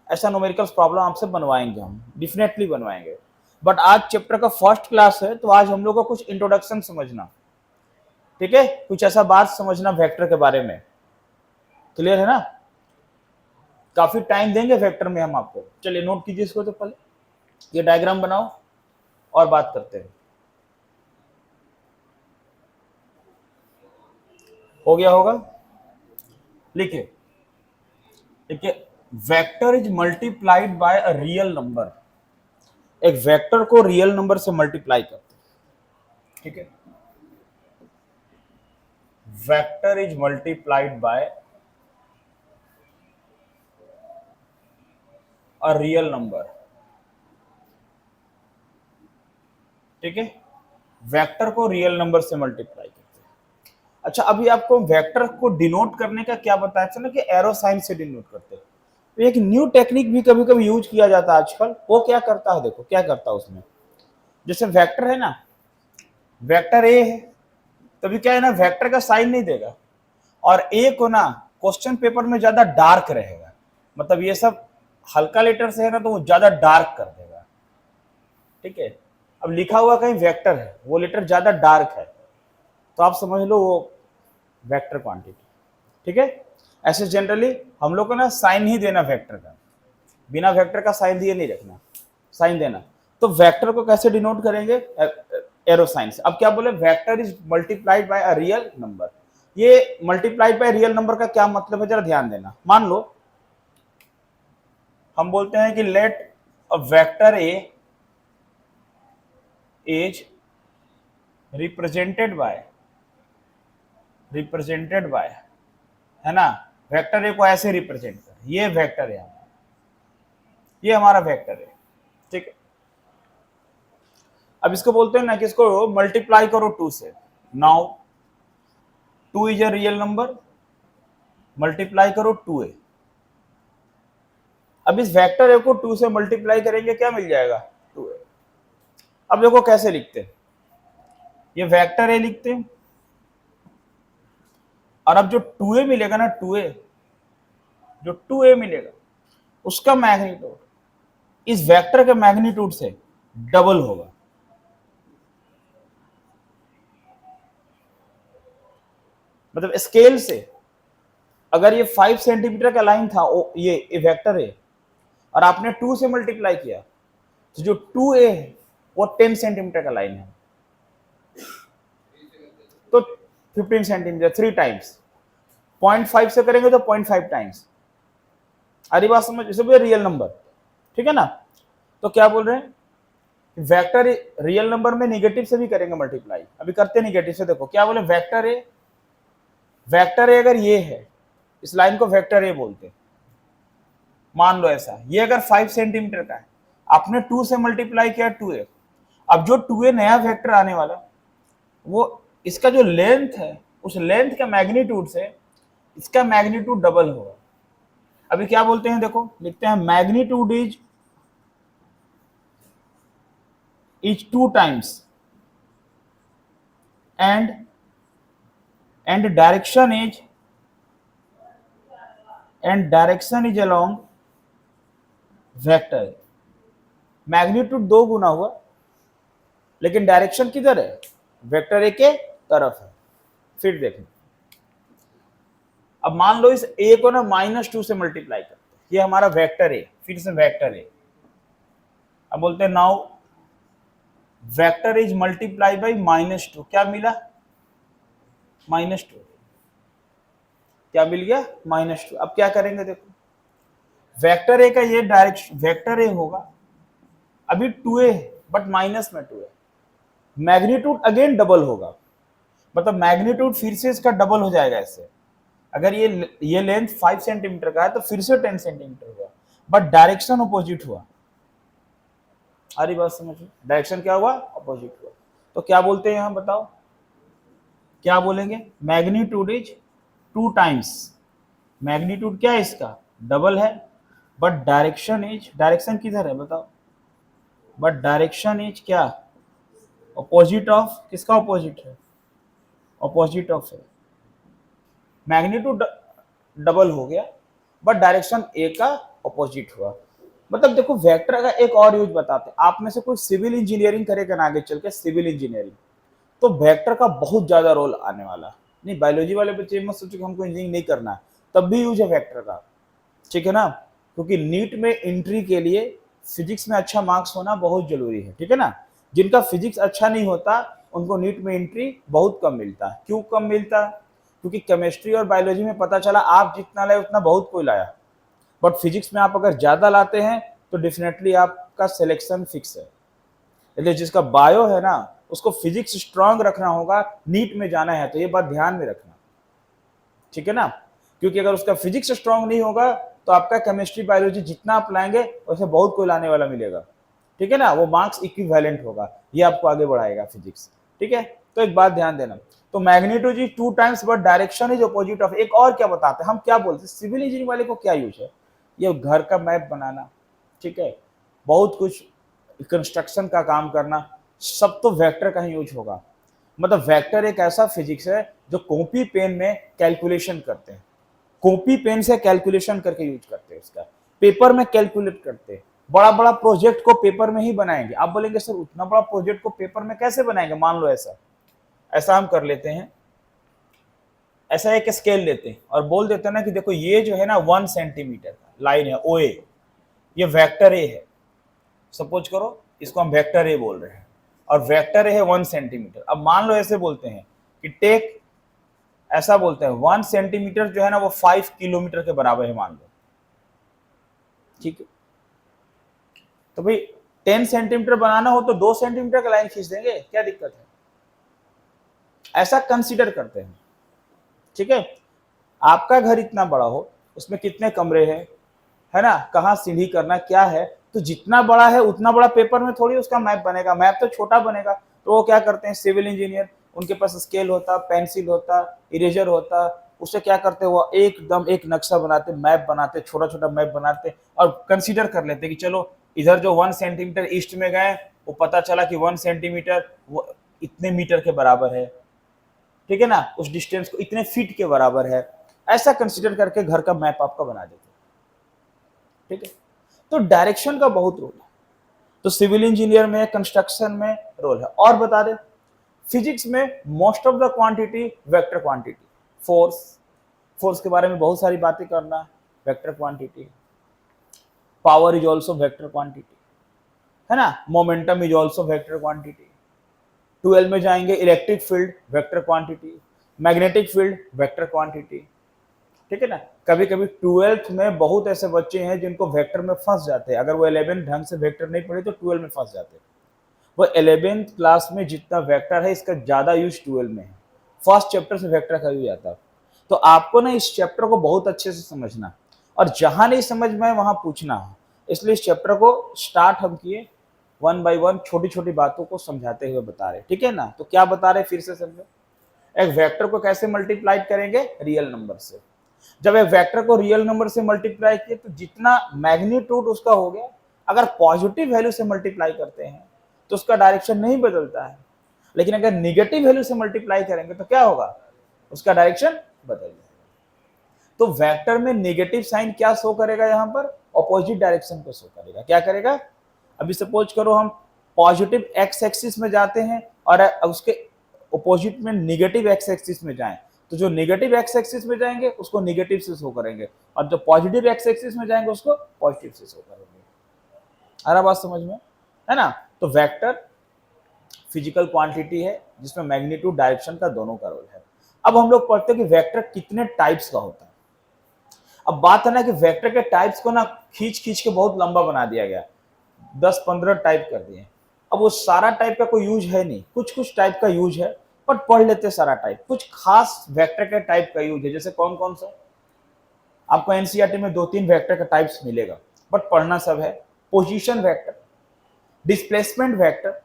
ऐसा न्यूमेरिकल्स प्रॉब्लम आपसे बनवाएंगे, हम डेफिनेटली बनवाएंगे। बट आज चैप्टर का फर्स्ट क्लास है, तो आज हम लोग को कुछ इंट्रोडक्शन समझना, ठीक है, कुछ ऐसा बात समझना वेक्टर के बारे में। क्लियर है ना? काफी टाइम देंगे वेक्टर में हम आपको। चलिए नोट कीजिए इसको, तो पहले ये डायग्राम बनाओ और बात करते हैं। हो गया होगा, लिखिए, देखिए, vector is multiplied by a real number. एक वेक्टर को रियल नंबर से मल्टीप्लाई करते हैं। ठीक है, vector is multiplied by a real number, ठीक है, वेक्टर को रियल नंबर से मल्टीप्लाई करते हैं। अच्छा, अभी आपको वेक्टर को डिनोट करने का क्या बताया था ना कि एरो साइन से डिनोट करते हैं। तो एक न्यू टेक्निक भी कभी कभी यूज किया जाता है आजकल। वो क्या करता है, देखो क्या करता है उसमें। जैसे वेक्टर है ना, वेक्टर ए है, तभी क्या है ना, वेक्टर का साइन नहीं देगा, और ए को ना क्वेश्चन पेपर में ज्यादा डार्क रहेगा, मतलब ये सब हल्का लेटर से है ना तो वो ज्यादा डार्क कर देगा, ठीक है। अब लिखा हुआ कहीं वेक्टर है, वो लेटर ज्यादा डार्क है, तो आप समझ लो वो वेक्टर क्वांटिटी, ठीक है। ऐसे जनरली हम लोग को ना साइन ही देना वेक्टर का, बिना वेक्टर का साइन दिए नहीं रखना, साइन देना। तो वेक्टर को कैसे डिनोट करेंगे, एरो साइन से। अब क्या बोले, vector is multiplied by a real number. ये मल्टीप्लाइड बाय रियल नंबर का क्या मतलब है, जरा ध्यान देना। मान लो हम बोलते हैं कि let a vector A is represented by, है ना, वेक्टर ए को ऐसे रिप्रेजेंट कर, ये वेक्टर है, ये हमारा वेक्टर है, ठीक है। अब इसको बोलते हैं ना कि इसको मल्टीप्लाई करो 2 से। Now 2 is a real number, multiply करो 2a। अब इस वेक्टर ए को 2 से मल्टीप्लाई करेंगे, क्या मिल जाएगा, 2a। अब देखो कैसे लिखते हैं, ये वेक्टर ए लिखते हैं, और अब जो 2a मिलेगा ना, 2a, जो 2a मिलेगा उसका मैग्नीट्यूड इस वेक्टर के मैग्नीट्यूड से डबल होगा। मतलब स्केल से अगर ये 5 सेंटीमीटर का लाइन था, ये वेक्टर है, और आपने 2 से मल्टीप्लाई किया, तो जो 2a है वो 10 सेंटीमीटर का लाइन है, तो 15 सेंटीमीटर 3 टाइम्स, 0.5 से करेंगे तो 0.5 टाइम्स। अरे बात समझ, इसे भी रियल नंबर, ठीक है ना। तो क्या बोल रहे हैं, वेक्टर रियल नंबर में निगेटिव से भी करेंगे मल्टीप्लाई, अभी करते निगेटिव से। देखो क्या बोले, वेक्टर ए अगर ये है, इस लाइन को वेक्टर ए बोलते हैं, मान लो ऐसा, ये अगर 5 सेंटीमीटर का है, आपने 2 से मल्टीप्लाई किया 2a, अब जो 2a नया वेक्टर आने वाला, वो इसका जो लेंथ है, उस लेंथ के मैग्नीट्यूड से इसका मैग्नीट्यूड डबल होगा। अभी क्या बोलते हैं, देखो लिखते हैं, magnitude is 2 times and direction is along vector. Magnitude 2 गुना हुआ, लेकिन डायरेक्शन किधर है, वेक्टर ए के तरफ है। फिर देखो, अब मान लो इस a को ना -2 से मल्टीप्लाई करते हैं, ये हमारा वेक्टर ए, फिर से वेक्टर ए। अब बोलते हैं now vector is multiply by -2, क्या मिला, -2, क्या मिल गया, -2। अब क्या करेंगे, देखो वेक्टर ए का ये डायरेक्शन वेक्टर ए होगा, अभी 2a है बट माइनस में 2 है, मैग्नीट्यूड अगेन डबल होगा, मतलब मैग्नीट्यूड फिर से इसका डबल हो जाएगा ऐसे। अगर ये लेंथ 5 सेंटीमीटर का है तो फिर से 10 सेंटीमीटर हुआ, बट डायरेक्शन अपोजिट हुआ। अरे बात समझो, डायरेक्शन क्या हुआ, अपोजिट हुआ। तो क्या बोलते हैं यहां, बताओ क्या बोलेंगे, मैग्नीट्यूड इज 2 टाइम्स, मैग्नीट्यूड क्या है इसका, डबल है, बट डायरेक्शन किधर है बताओ, बट डायरेक्शन इज क्या, अपोजिट ऑफ, किसका अपोजिट है, अपोजिट ऑफ है। मैग्नीट्यूड डबल हो गया, बट डायरेक्शन ए का अपोजिट हुआ। मतलब देखो वेक्टर का एक और यूज बताते हैं, आप में से कोई सिविल इंजीनियरिंग करेगा ना आगे चल के, सिविल इंजीनियरिंग, तो वेक्टर का बहुत ज्यादा रोल आने वाला। नहीं, बायोलॉजी वाले बच्चे मत सोचो कि हमको इंजीनियरिंग नहीं करना है, तब भी यूज है वेक्टर का, ठीक है ना, क्योंकि नीट में एंट्री के लिए फिजिक्स में अच्छा मार्क्स होना बहुत जरूरी है, ठीक है ना। जिनका फिजिक्स अच्छा नहीं होता उनको नीट में एंट्री बहुत कम मिलता है। क्यों कम मिलता है, क्योंकि केमिस्ट्री और बायोलॉजी में पता चला आप जितना लाए उतना बहुत कोई लाया, बट फिजिक्स में आप अगर ज्यादा लाते हैं तो डेफिनेटली आपका सिलेक्शन फिक्स है। इसलिए जिसका बायो है ना उसको फिजिक्स स्ट्रांग रखना होगा, नीट में जाना है तो ये बात ध्यान में रखना, ठीक है ना। क्योंकि अगर उसका फिजिक्स स्ट्रांग नहीं होगा तो आपका केमिस्ट्री बायोलॉजी जितना आप लाएंगे वैसे बहुत कोई लाने वाला मिलेगा, ठीक है ना, वो मार्क्स इक्विवेलेंट होगा, ये आपको आगे बढ़ाएगा फिजिक्स, ठीक है। तो एक बात ध्यान देना, तो magnitude is 2 times but direction is opposite of. एक और क्या बताते हैं हम, क्या बोलते हैं सिविल इंजीनियरिंग वाले को क्या यूज है, ये घर का मैप बनाना, ठीक है, बहुत कुछ कंस्ट्रक्शन का काम करना, सब तो वेक्टर का ही यूज होगा। मतलब वेक्टर एक ऐसा फिजिक्स है जो कॉपी पेन में कैलकुलेशन करते हैं, कॉपी पेन से कैलकुलेशन करके यूज करते हैं, उसका पेपर में कैलकुलेट करते हैं, बड़ा बड़ा प्रोजेक्ट को पेपर में ही बनाएंगे। आप बोलेंगे सर उतना बड़ा प्रोजेक्ट को पेपर में कैसे बनाएंगे, मान लो ऐसा ऐसा हम कर लेते हैं, ऐसा एक स्केल लेते हैं और बोल देते हैं ना कि देखो ये जो है ना 1 सेंटीमीटर का लाइन है ओए, ये वेक्टर ए है, सपोज करो इसको हम वेक्टर ए बोल रहे हैं और वेक्टर ए है 1 सेंटीमीटर। अब मान लो ऐसे बोलते हैं कि टेक, ऐसा बोलते हैं 1 सेंटीमीटर जो है ना वो 5 किलोमीटर के बराबर है मान लो, ठीक है। तो भाई 10 सेंटीमीटर बनाना हो तो 2 सेंटीमीटर का लाइन खींच देंगे, क्या दिक्कत है, ऐसा कंसीडर करते हैं, ठीक है। आपका घर इतना बड़ा हो, उसमें कितने कमरे हैं, है ना, कहाँ सीढ़ी करना क्या है, तो जितना बड़ा है उतना बड़ा पेपर में थोड़ी उसका मैप बनेगा, मैप तो छोटा बनेगा। तो वो क्या करते हैं सिविल इंजीनियर, उनके पास स्केल होता, पेंसिल होता, इरेजर होता, उससे क्या करते हैं वो एकदम एक नक्शा बनाते, मैप बनाते, छोटा छोटा मैप बनाते और कंसीडर कर लेते कि चलो इधर जो 1 सेंटीमीटर ईस्ट में गए वो पता चला कि 1 सेंटीमीटर वो इतने मीटर के बराबर है, ठीक है ना, उस डिस्टेंस को इतने फीट के बराबर है, ऐसा कंसीडर करके घर का मैप आपका बना देते, ठीक है। तो डायरेक्शन का बहुत रोल है, तो सिविल इंजीनियर में कंस्ट्रक्शन में रोल है। और बता दें फिजिक्स में most of the quantity vector quantity, force, force के बारे में बहुत सारी बातें करना, vector quantity, power is also vector quantity, है ना, momentum is also vector quantity. 12 में जाएंगे electric field vector quantity, magnetic field vector quantity, ठीक है ना। कभी कभी 12th में बहुत ऐसे बच्चे हैं जिनको वेक्टर में फंस जाते हैं, अगर वो 11 ढंग से वेक्टर नहीं पढ़े तो 12 में फंस जाते हैं। वो 11th क्लास में जितना वेक्टर है इसका ज्यादा यूज 12 में है, फर्स्ट चैप्टर से वेक्टर का यूज आता है। तो आपको ना इस चैप्टर को बहुत अच्छे से समझना और जहां नहीं समझ में वहां पूछना है, इसलिए इस चैप्टर को स्टार्ट हम किए 1 बाय 1 छोटी छोटी बातों को समझाते हुए बता रहे, ठीक है ना। तो क्या बता रहे फिर से समझो, एक वेक्टर को कैसे मल्टीप्लाई करेंगे, रियल नंबर से। जब एक वेक्टर को रियल नंबर से मल्टीप्लाई किए तो जितना मैग्नीट्यूड उसका हो गया, अगर पॉजिटिव वैल्यू से मल्टीप्लाई करते हैं तो उसका डायरेक्शन नहीं बदलता है, लेकिन अगर निगेटिव वैल्यू से मल्टीप्लाई करेंगे तो क्या होगा, उसका डायरेक्शन बदल जाएगा। तो वेक्टर में नेगेटिव साइन क्या शो करेगा, यहां पर ऑपोजिट डायरेक्शन को शो करेगा, क्या करेगा। अभी सपोज करो हम पॉजिटिव एक्स एक्सिस में जाते हैं और उसके ऑपोजिट में नेगेटिव एक्स एक्सिस में जाएं, तो जो नेगेटिव एक्स एक्सिस में जाएंगे उसको नेगेटिव से शो करेंगे और जो पॉजिटिव एक्स एक्सिस में जाएंगे उसको पॉजिटिव से शो करेंगे। आ रहा बात समझ में, है ना। तो वेक्टर फिजिकल क्वांटिटी है जिसमें मैग्नीट्यूड डायरेक्शन का दोनों का रोल है। अब हम लोग पढ़ते हैं कि वेक्टर कितने टाइप्स का होता है। अब बात है ना कि वेक्टर के टाइप्स को ना खींच खींच के बहुत लंबा बना दिया गया, 10-15 टाइप कर दिए। अब वो सारा टाइप का कोई यूज है नहीं, कुछ कुछ टाइप का यूज है, बट पढ़ लेते सारा टाइप। कुछ खास वेक्टर के टाइप का यूज है, जैसे कौन कौन सा आपको एनसीईआरटी में 2-3 वेक्टर का टाइप्स मिलेगा, बट पढ़ना सब है। Position vector, displacement vector,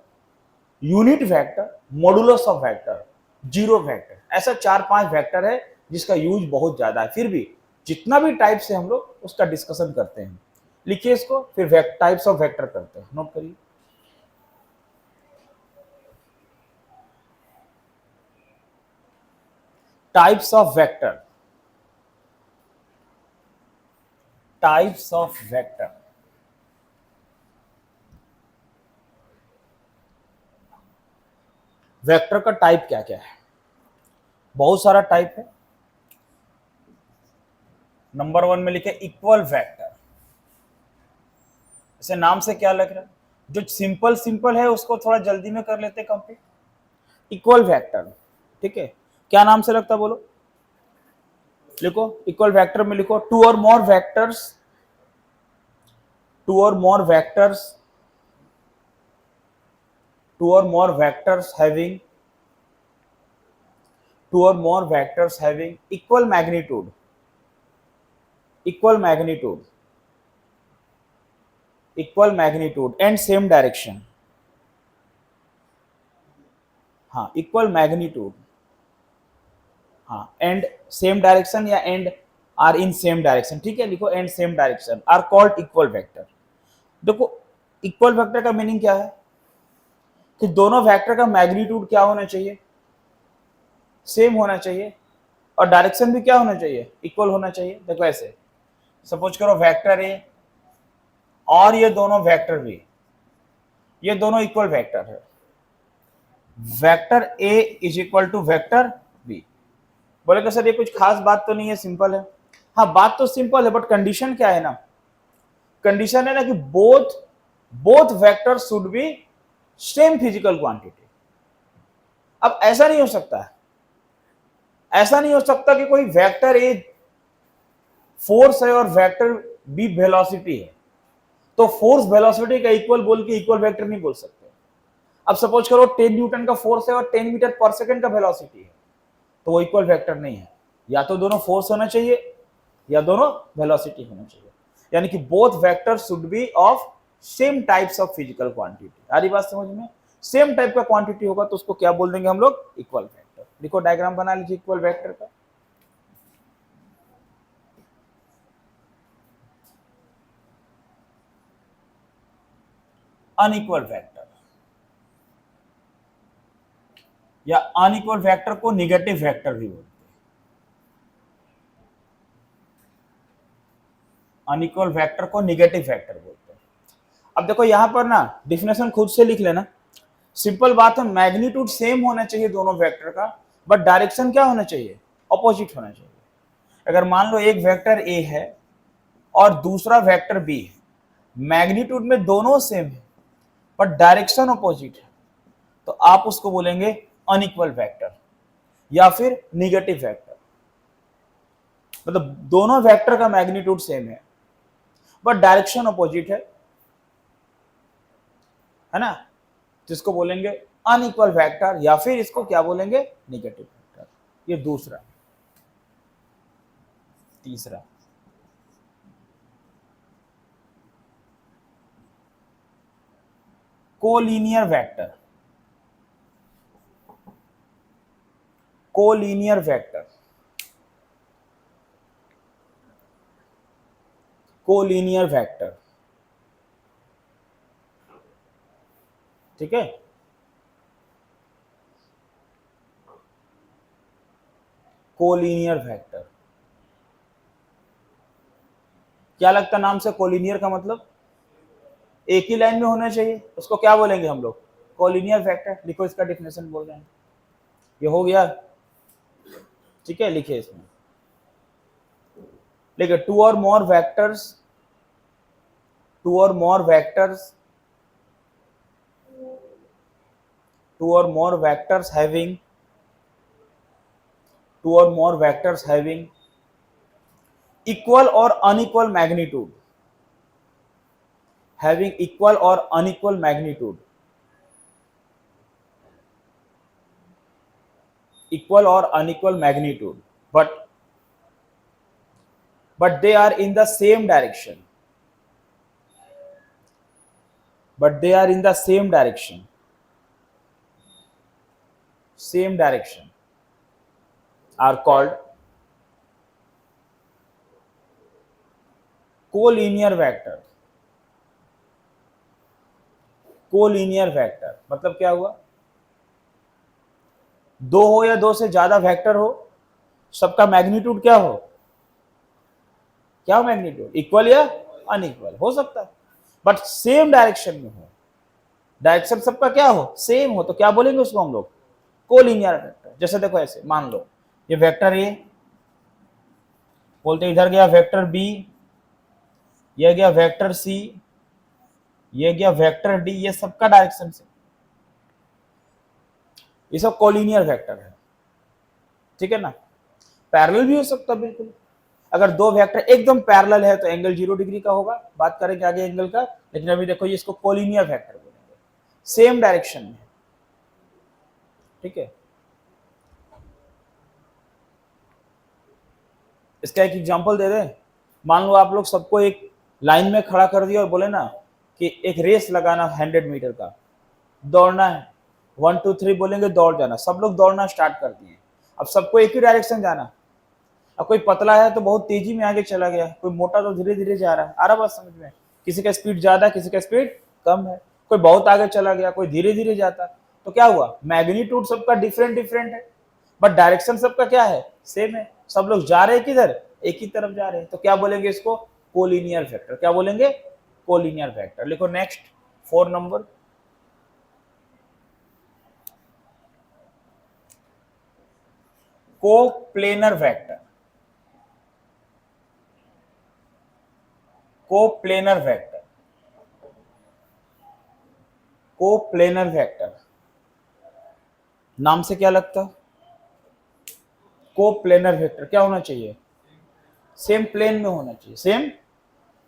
unit vector, modulus of vector, zero vector, ऐसा 4-5 वेक्टर है जिसका यूज बहुत ज्यादा है। फिर भी जितना भी टाइप से हम लोग उसका डिस्कशन करते हैं, लिखिए इसको, फिर टाइप्स ऑफ वेक्टर करते हैं, नोट करिए। Types of vector, types of vector, vector का टाइप क्या क्या है, बहुत सारा टाइप है। नंबर 1 में लिखे इक्वल वेक्टर, इसे नाम से क्या लग रहा है, जो सिंपल सिंपल है उसको थोड़ा जल्दी में कर लेते कंप्लीट। इक्वल वेक्टर, ठीक है, क्या नाम से लगता है बोलो, लिखो इक्वल वेक्टर में लिखो टू और मोर वेक्टर्स, टू और more vectors two or more vectors having equal magnitude and same direction. हाँ, इक्वल मैग्नीट्यूड, हाँ, एंड सेम डायरेक्शन या and are in same direction, ठीक है, लिखो and same direction are called equal vector. देखो इक्वल वेक्टर का मीनिंग क्या है कि दोनों वेक्टर का मैग्नीट्यूड क्या होना चाहिए, सेम होना चाहिए, और डायरेक्शन भी क्या होना चाहिए, इक्वल होना चाहिए। देखो ऐसे सपोज करो वेक्टर ए और ये दोनों वेक्टर बी, ये दोनों इक्वल वेक्टर है, vector A is equal to vector B. बोलेगा सर ये कुछ खास बात तो नहीं है, सिंपल है। हाँ बात तो सिंपल है, बट कंडीशन क्या है ना, कंडीशन है ना कि both vector should B same physical quantity. अब ऐसा नहीं हो सकता कि कोई वेक्टर ए फोर्स है और वेक्टर बी वेलोसिटी है, तो फोर्स वेलोसिटी का इक्वल बोल के इक्वल वेक्टर नहीं बोल सकते। अब सपोज करो 10 न्यूटन का फोर्स है और 10 मीटर पर सेकंड का वेलोसिटी है, तो वो इक्वल वेक्टर नहीं है। या तो दोनों फोर्स होना चाहिए या दोनों वेलोसिटी होना चाहिए, यानी कि both vector should be of same types of physical quantity. आ रही बात समझ में? सेम टाइप का क्वांटिटी होगा तो उसको क्या बोल देंगे हम लोग, इक्वल वेक्टर। देखो डायग्राम बना लीजिए इक्वल वेक्टर का। अनइक्वल वेक्टर या अनइक्वल वेक्टर को निगेटिव वेक्टर भी बोलते हैं। अनइक्वल वेक्टर को निगेटिव वेक्टर बोलते हैं। अब देखो यहां पर ना डिफिनेशन खुद से लिख लेना, सिंपल बात है, मैग्नीट्यूड सेम होना चाहिए दोनों वेक्टर का, बट डायरेक्शन क्या होना चाहिए, ऑपोजिट होना चाहिए। अगर मान लो एक वेक्टर ए है और दूसरा वेक्टर बी है, मैग्नीट्यूड में दोनों सेम है बट डायरेक्शन ऑपोजिट है, तो आप उसको बोलेंगे अनइक्वल वेक्टर या फिर निगेटिव वेक्टर। मतलब दोनों वेक्टर का मैग्नीट्यूड सेम है बट डायरेक्शन ऑपोजिट है ना, जिसको बोलेंगे अनइक्वल वेक्टर या फिर इसको क्या बोलेंगे, निगेटिव वेक्टर। ये दूसरा। तीसरा collinear vector. Collinear vector, collinear vector, ठीक है। कोलिनियर वेक्टर क्या लगता नाम से, कोलिनियर का मतलब एक ही लाइन में होना चाहिए, उसको क्या बोलेंगे हम लोग, कोलिनियर वेक्टर। लिखो इसका डेफिनेशन बोल रहे हैं, ये हो गया, ठीक है, लिखिए इसमें, लिखिए टू और मोर वेक्टर्स, टू और मोर वेक्टर्स, टू और मोर वेक्टर्स हैविंग, टू और मोर वेक्टर्स हैविंग इक्वल और unequal magnitude, having equal or unequal magnitude, equal or unequal magnitude, but they are in the same direction, but they are in the same direction, same direction are called collinear vector. Collinear vector मतलब क्या हुआ, दो हो या दो से ज्यादा वेक्टर हो, सबका मैग्नीट्यूड क्या हो, क्या मैग्नीट्यूड, इक्वल या अनइक्वल हो सकता है, बट सेम डायरेक्शन में हो, डायरेक्शन सबका क्या हो, सेम हो, तो क्या बोलेंगे उसको हम लोग, कोलिनियर वेक्टर। जैसे देखो ऐसे मान लो ये वेक्टर ए, बोलते इधर गया वेक्टर बी, ये गया वेक्टर सी, ये गया वेक्टर डी, ये सबका डायरेक्शन से, ये सब कोलिनियर वेक्टर है, ठीक है ना। पैरेलल भी हो सकता है बिल्कुल, अगर दो वेक्टर एकदम पैरेलल है तो एंगल 0 डिग्री का होगा, बात करेंगे आगे एंगल का, लेकिन अभी देखो ये इसको कोलिनियर वेक्टर बोलेंगे, सेम डायरेक्शन में। ठीक है। इसका एक एग्जांपल दे दें। मान लो आप लोग सबको एक लाइन में खड़ा कर दिया और बोले ना कि एक रेस लगाना 100 मीटर का, दौड़ना है, 1 2 3 बोलेंगे, दौड़ जाना। सब लोग दौड़ना स्टार्ट कर दिए। अब सबको एक ही डायरेक्शन जाना। अब कोई पतला है तो बहुत तेजी में आगे चला गया, कोई मोटा तो धीरे धीरे जा रहा है। आ रहा बात समझ में? किसी का स्पीड ज्यादा, किसी का स्पीड कम है। कोई बहुत आगे चला गया, कोई धीरे धीरे जाता। तो क्या हुआ, मैग्नीट्यूड सबका डिफरेंट डिफरेंट है, बट डायरेक्शन सबका क्या है, सेम है। सब लोग जा रहे हैं किधर, एक ही तरफ जा रहे हैं। तो क्या बोलेंगे इसको, कोलिनियर वेक्टर। क्या बोलेंगे, कोलिनियर वेक्टर। लिखो next 4 number, coplanar vector. Coplanar vector, coplanar vector नाम से क्या लगता, कोप्लेनर वेक्टर क्या होना चाहिए, सेम प्लेन में होना चाहिए, सेम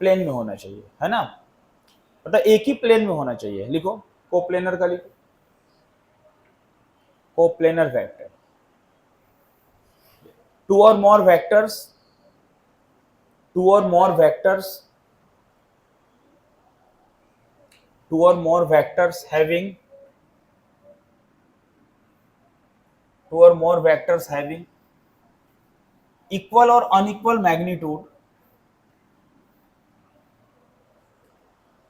प्लेन में होना चाहिए, है ना। मतलब एक ही प्लेन में होना चाहिए। लिखो कोप्लेनर का, लिखो कोप्लेनर वेक्टर। टू और मोर वेक्टर्स, टू और मोर वेक्टर्स, टू और मोर वेक्टर्स हैविंग, टू और मोर वेक्टर्स हैविंग इक्वल और अनइक्वल मैग्नीट्यूड,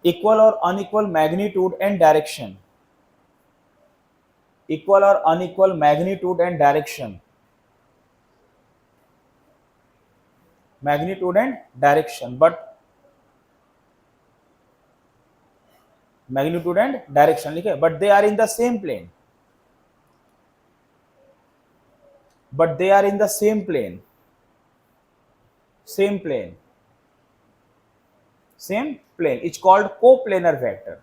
इक्वल और unequal magnitude and direction, equal और unequal magnitude and direction, magnitude and direction, but magnitude and direction लिखे, but they are in the same plane, but they are in the same plane, same plane, same plane. It's called coplanar vector,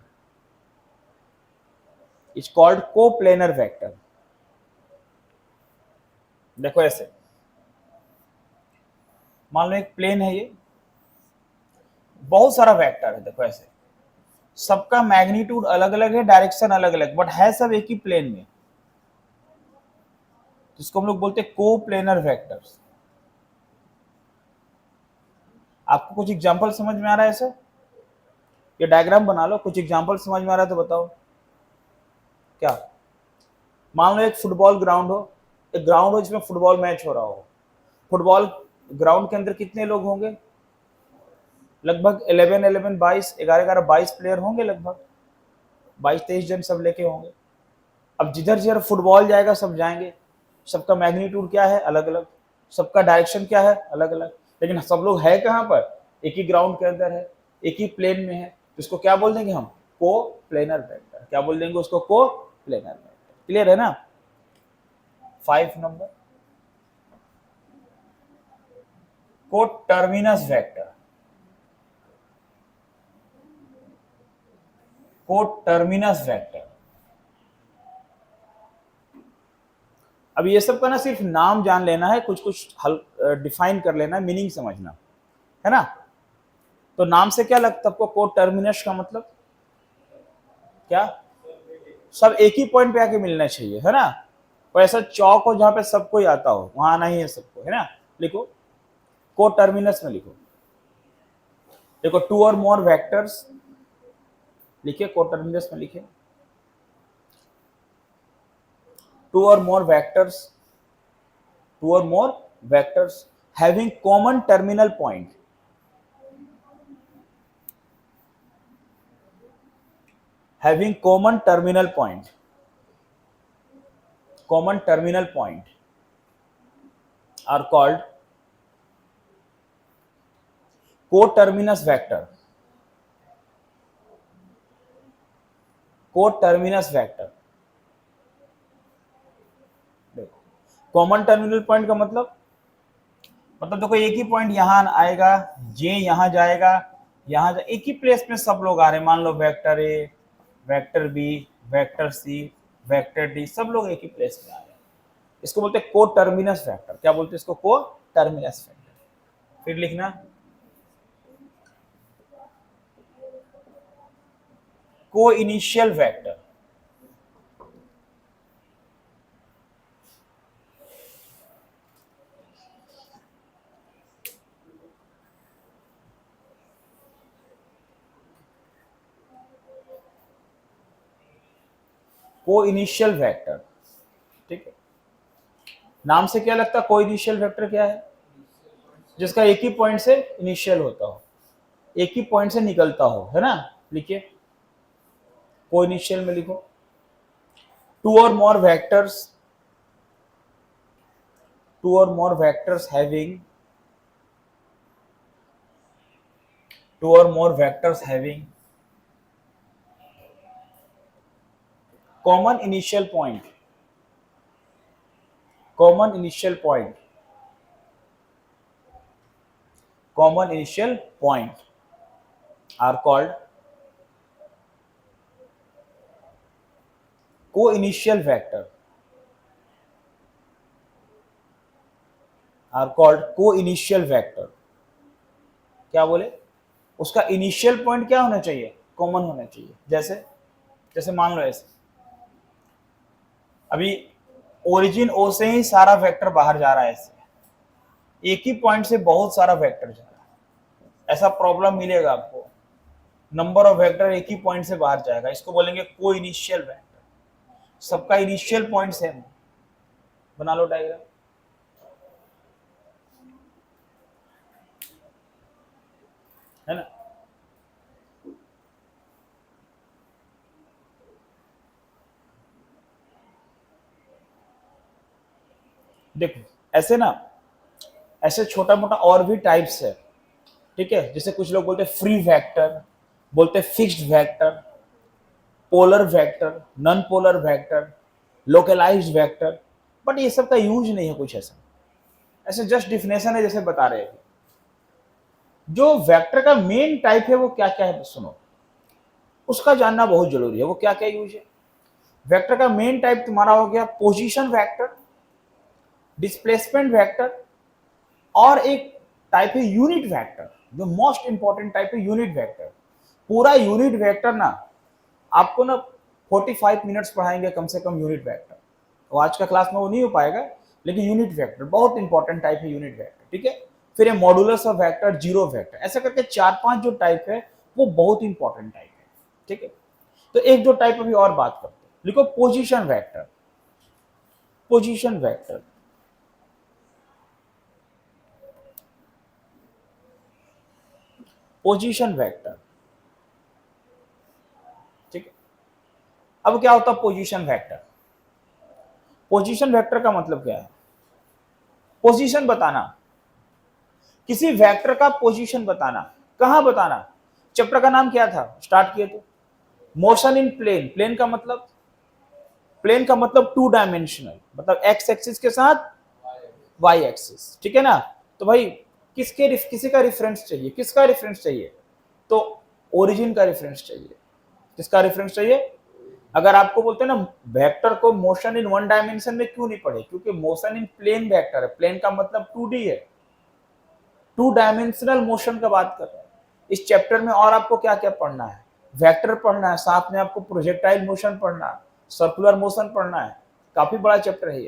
it's called coplanar vector. देखो ऐसे, मान लो एक प्लेन है, ये बहुत सारा वेक्टर है। देखो ऐसे, सबका मैग्नीट्यूड अलग अलग है, डायरेक्शन अलग अलग, बट है सब एक ही प्लेन में। जिसको हम लोग बोलते हैं कोप्लेनर वेक्टर्स। आपको कुछ एग्जांपल समझ में आ रहा है ऐसे, ये डायग्राम बना लो, कुछ एग्जांपल समझ में आ रहा है तो बताओ क्या। मान लो एक फुटबॉल ग्राउंड हो, एक ग्राउंड हो जिसमें फुटबॉल मैच हो रहा हो। फुटबॉल ग्राउंड के अंदर कितने लोग होंगे, लगभग 11 11 22 11 11 22 प्लेयर होंगे, लगभग 22 23 जन सब लेके होंगे। अब जिधर जिधर फुटबॉल जाएगा सब जाएंगे, सबका मैग्नीट्यूड क्या है, अलग अलग, सबका डायरेक्शन क्या है, अलग अलग, लेकिन सब लोग है कहाँ पर, एक ही ग्राउंड के अंदर है, एक ही प्लेन में है। तो इसको क्या बोल देंगे हम, को प्लेनर वेक्टर। क्या बोल देंगे उसको, को प्लेनर वेक्टर। क्लियर है ना। 5 नंबर, को टर्मिनस वेक्टर, को टर्मिनस वेक्टर। अब ये सब का ना सिर्फ नाम जान लेना है, कुछ कुछ डिफाइन कर लेना है, मीनिंग समझना है ना। तो नाम से क्या लगता है आपको, को टर्मिनस का मतलब क्या, सब एक ही पॉइंट पे आके मिलना चाहिए, है ना। और ऐसा चौक हो जहां पे सबको ही आता हो, वहां आना ही है सबको, है ना। लिखो को टर्मिनस में, लिखो देखो टू और मोर वेक्टर्स, लिखिए को टर्मिनस में लिखिए, टू और मोर वेक्टर्स, टू और more vectors having common terminal point, having common terminal point, common terminal point are called coterminous vector, coterminous vector। देखो कॉमन टर्मिनल पॉइंट का मतलब देखो एक ही पॉइंट यहां आएगा, जे यहां जाएगा, यहां एक ही प्लेस में सब लोग आ रहे हैं। मान लो vector A, vector B, vector C, vector D, सब लोग एक ही प्लेस में आ रहे हैं। इसको बोलते हैं को टर्मिनस वेक्टर। क्या बोलते हैं इसको, को टर्मिनस वेक्टर। फिर लिखना को इनिशियल वेक्टर, को इनिशियल वेक्टर, ठीक है। नाम से क्या लगता है को इनिशियल वेक्टर क्या है? जिसका एक ही पॉइंट से इनिशियल होता हो, एक ही पॉइंट से निकलता हो, है ना। लिखिए, को इनिशियल में लिखो, टू और more vectors, two or more vectors having common initial point common initial point are called co-initial vector, क्या बोले? उसका इनिशियल पॉइंट क्या होना चाहिए? कॉमन होना चाहिए। जैसे मान लो ऐसे, अभी ओरिजिन ओ से ही सारा वेक्टर बाहर जा रहा है, ऐसे एक ही पॉइंट से बहुत सारा वेक्टर जा रहा है, ऐसा प्रॉब्लम मिलेगा आपको। नंबर ऑफ वेक्टर एक ही पॉइंट से बाहर जाएगा, इसको बोलेंगे को इनिशियल वेक्टर। सबका इनिशियल पॉइंट सेम है। बना लो डायग्राम। है ना। देखो ऐसे ना, ऐसे छोटा मोटा और भी टाइप्स है, ठीक है। जैसे कुछ लोग बोलते हैं फ्री वेक्टर, बोलते हैं fixed vector, polar vector, non polar vector, localised vector. But ये सब का यूज नहीं है कुछ ऐसा, ऐसे जस्ट डिफिनेशन है जैसे बता रहे हैं। जो वेक्टर का मेन टाइप है वो क्या क्या है सुनो, उसका जानना बहुत जरूरी है। वो क्या क्या यूज है? वेक्टर का मेन टाइप तुम्हारा हो गया पोजीशन वेक्टर, डिस्प्लेसमेंट वेक्टर, और एक टाइप है यूनिट वेक्टर, जो मोस्ट इंपॉर्टेंट टाइप है यूनिट वेक्टर। पूरा यूनिट वेक्टर ना आपको ना 45 मिनट्स पढ़ाएंगे कम से कम यूनिट वेक्टर, तो आज का क्लास में वो नहीं हो पाएगा, लेकिन यूनिट वेक्टर बहुत इंपॉर्टेंट टाइप है यूनिट वेक्टर, ठीक है। फिर ये modulus of vector, zero vector, ऐसा करके 4-5 जो टाइप है वो बहुत इंपॉर्टेंट टाइप है, ठीक है। तो एक दो टाइप अभी और बात करते हैं। लिखो position vector, position vector, position vector, ठीक है। अब क्या होता है पोजीशन वेक्टर? पोजीशन वेक्टर का मतलब क्या है? पोजीशन बताना, किसी वेक्टर का पोजीशन बताना। कहां बताना? चैप्टर का नाम क्या था स्टार्ट किए तो? Motion in plane. प्लेन का मतलब टू डायमेंशनल, मतलब एक्स एक्सिस के साथ वाई एक्सिस, ठीक है ना। तो भाई किसी का रेफरेंस चाहिए, किसका रेफरेंस चाहिए? तो ओरिजिन का रेफरेंस चाहिए। किसका रेफरेंस चाहिए? अगर आपको बोलते हैं ना वेक्टर को मोशन इन वन डायमेंशन में क्यों नहीं पढ़े, क्योंकि मोशन इन प्लेन वेक्टर है। प्लेन का मतलब 2D है, टू डायमेंशनल मोशन का बात कर रहे हैं। इस चैप्टर में और आपको क्या क्या पढ़ना है? वेक्टर पढ़ना है, साथ में आपको प्रोजेक्टाइल मोशन पढ़ना है, सर्कुलर मोशन पढ़ना है। काफी बड़ा चैप्टर है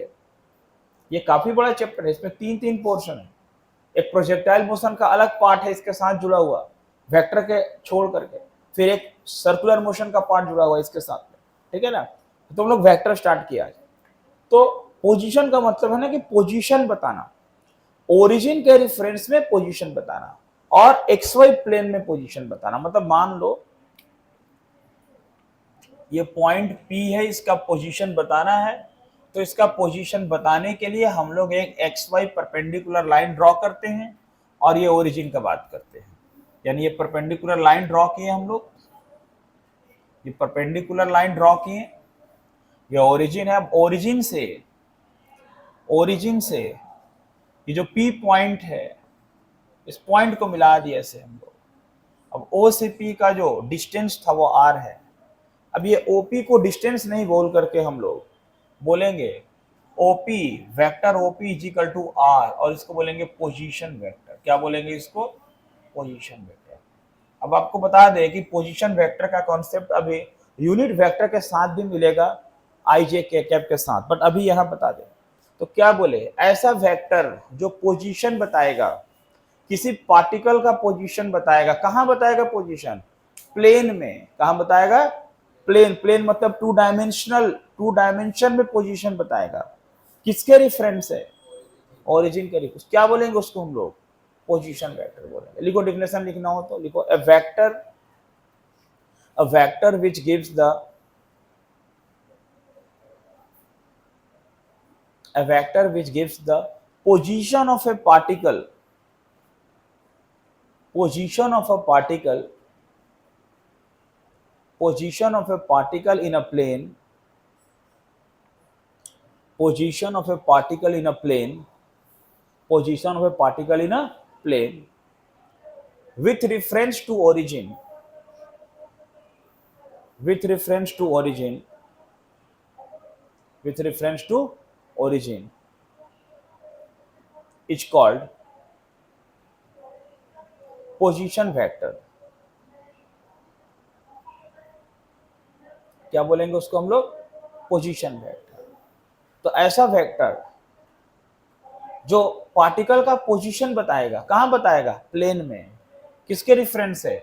ये काफी बड़ा चैप्टर है। इसमें 3-3 पोर्शन है। एक प्रोजेक्टाइल मोशन का अलग पार्ट है इसके साथ जुड़ा हुआ, वेक्टर के छोड़ करके। फिर एक सर्कुलर मोशन का पार्ट जुड़ा हुआ इसके साथ में, ठीक है ना। तो तुम लोग वेक्टर स्टार्ट किया है। तो पोजीशन का मतलब है ना कि पोजीशन बताना, ओरिजिन के रेफरेंस में पोजीशन बताना, और एक्स वाई प्लेन में पोजीशन बताना। मतलब मान लो ये पॉइंट P है, इसका पोजीशन बताना है, तो इसका पोजीशन बताने के लिए हम लोग एक X Y perpendicular line draw करते हैं, और ये ओरिजिन का बात करते हैं। यानी ये परपेंडिकुलर लाइन ड्रॉ किए हम लोग, ये परपेंडिकुलर लाइन ड्रॉ किए, ये ओरिजिन है। अब ओरिजिन से ये जो P पॉइंट है, इस पॉइंट को मिला दिया ऐसे हम लोग। अब O से P का जो डिस्टेंस था वो R है। अब ये OP को डिस्टेंस नहीं बोल करके हम लोग बोलेंगे OP, vector OP is equal to R, और इसको बोलेंगे पोजीशन वेक्टर। क्या बोलेंगे इसको? Position vector. अब आपको बता दें कि पोजीशन वेक्टर का कॉन्सेप्ट अभी यूनिट वेक्टर के साथ भी मिलेगा, IJ के कैप के साथ, बट अभी यहां बता दें तो क्या बोले, ऐसा वेक्टर जो पोजीशन बताएगा, किसी पार्टिकल का पोजीशन बताएगा। कहां बताएगा पोजीशन? प्लेन में। कहां बताएगा? प्लेन। प्लेन मतलब टू टू डायमेंशन में पोजीशन बताएगा, किसके रेफरेंस है, ओरिजिन के रेफरेंस, क्या बोलेंगे उसको हम लोग, पोजीशन वेक्टर बोलेंगे। लिखो डेफिनेशन लिखना हो तो लिखो, a vector which gives the a vector which gives the position of a particle position of a particle position of a particle in a plane position of a particle in a plane position of a particle in a plane with reference to origin with reference to origin with reference to origin is called position vector। क्या बोलेंगे उसको हम लोग, पोजीशन वेक्टर। तो ऐसा वेक्टर जो पार्टिकल का पोजीशन बताएगा, कहां बताएगा, प्लेन में, किसके रेफरेंस है,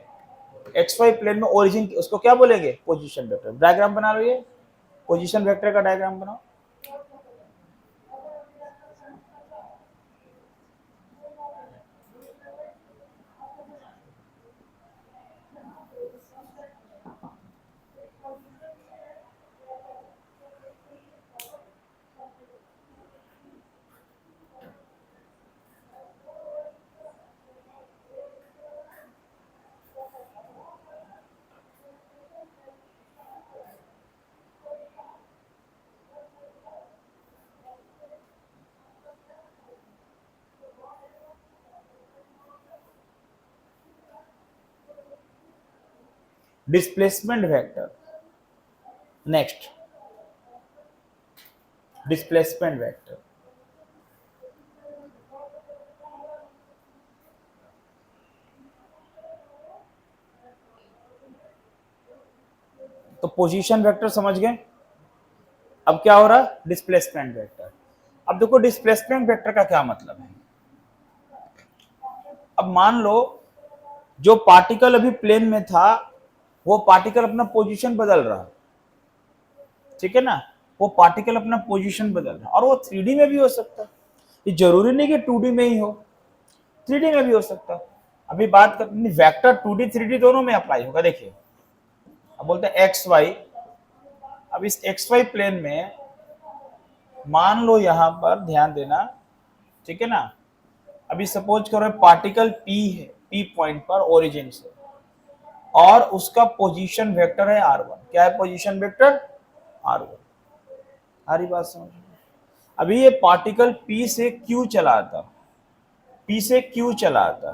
एक्स वाई प्लेन में ओरिजिन, उसको क्या बोलेंगे, पोजीशन वेक्टर। डायग्राम बना लो, ये पोजीशन वेक्टर का डायग्राम बनाओ। Displacement vector, next displacement vector. तो पोजीशन वेक्टर समझ गए, अब क्या हो रहा है, डिस्प्लेसमेंट वेक्टर। अब देखो डिस्प्लेसमेंट वेक्टर का क्या मतलब है। अब मान लो जो पार्टिकल अभी प्लेन में था वो पार्टिकल अपना पोजीशन बदल रहा, ठीक है ना, वो पार्टिकल अपना पोजीशन बदल रहा, और वो 3D में भी हो सकता है, ये जरूरी नहीं कि 2D में ही हो, 3D में भी हो सकता है। अभी बात करते वेक्टर 2D 3D दोनों में अप्लाई होगा। देखिए अब बोलते हैं एक्स वाई, अब इस एक्स वाई प्लेन में मान लो यहां पर ध्यान देना, ठीक है ना, अभी सपोज करो पार्टिकल P है, P पॉइंट पर ओरिजिन से, और उसका पोजीशन वेक्टर है r1। क्या है पोजीशन वेक्टर, r1। हरी बात समझ, अभी ये पार्टिकल P से Q चला था, P से Q चला था,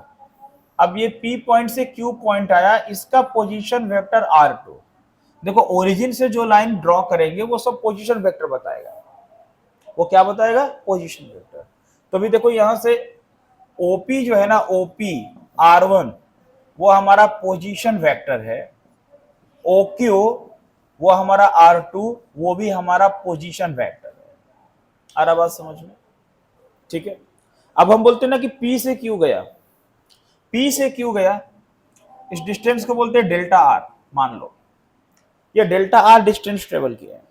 अब ये P पॉइंट से Q पॉइंट आया, इसका पोजीशन वेक्टर r2। देखो ओरिजिन से जो लाइन ड्रॉ करेंगे वो सब पोजीशन वेक्टर बताएगा, वो क्या बताएगा, पोजीशन वेक्टर। तो अभी देखो यहां से OP जो है ना, OP r1 वो हमारा पोजीशन वेक्टर है, OQ वो हमारा r2 वो भी हमारा पोजीशन वेक्टर है। आ रहा बात समझ में, ठीक है। अब हम बोलते हैं ना कि P से Q गया, P से Q गया, इस डिस्टेंस को बोलते हैं डेल्टा r। मान लो ये डेल्टा r डिस्टेंस ट्रेवल किया है,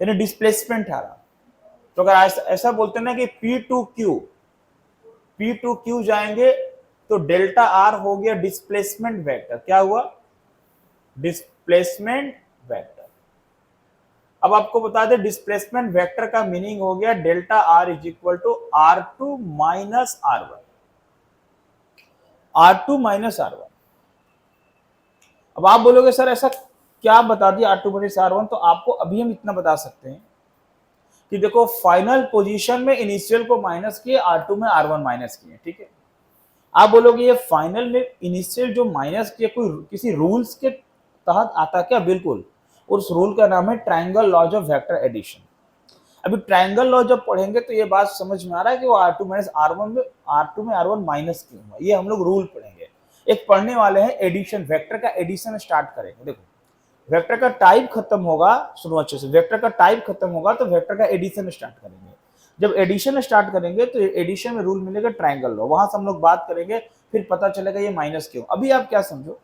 यानी डिस्प्लेसमेंट आ रहा। तो अगर ऐसा बोलते हैं ना कि P टू Q जाएंगे तो डेल्टा r हो गया डिस्प्लेसमेंट वेक्टर। क्या हुआ, डिस्प्लेसमेंट वेक्टर। अब आपको बता दें डिस्प्लेसमेंट वेक्टर का मीनिंग हो गया delta r is equal to r2 minus r1, r2 minus r1। अब आप बोलोगे सर ऐसा क्या बता दिया r2 माइनस r1, तो आपको अभी हम इतना बता सकते हैं कि देखो फाइनल पोजीशन में इनिशियल को माइनस किए, r2 में r1 माइनस किए, ठीक है। आप बोलोगे ये फाइनल में इनिशियल जो माइनस किए कोई किसी रूल्स के तहत आता क्या, बिल्कुल, उस रूल का नाम है triangle laws of vector addition. अभी ट्रायंगल लॉ जब पढ़ेंगे तो ये बात समझ में आ रहा है कि वो r2 माइनस r1 में r2 में r1 माइनस क्यों हुआ, ये हम लोग रूल पढ़ेंगे। एक पढ़ने वाले हैं एडिशन, वेक्टर का एडिशन स्टार्ट करेंगे। देखो वेक्टर का टाइप खत्म होगा, सुनो अच्छे से, वेक्टर का टाइप खत्म होगा तो वेक्टर का एडिशन स्टार्ट करेंगे। जब एडिशन स्टार्ट करेंगे तो एडिशन में रूल मिलेगा ट्रायंगल लॉ, वहां से हम लोग बात करेंगे, फिर पता चलेगा ये माइनस क्यों। अभी आप क्या समझो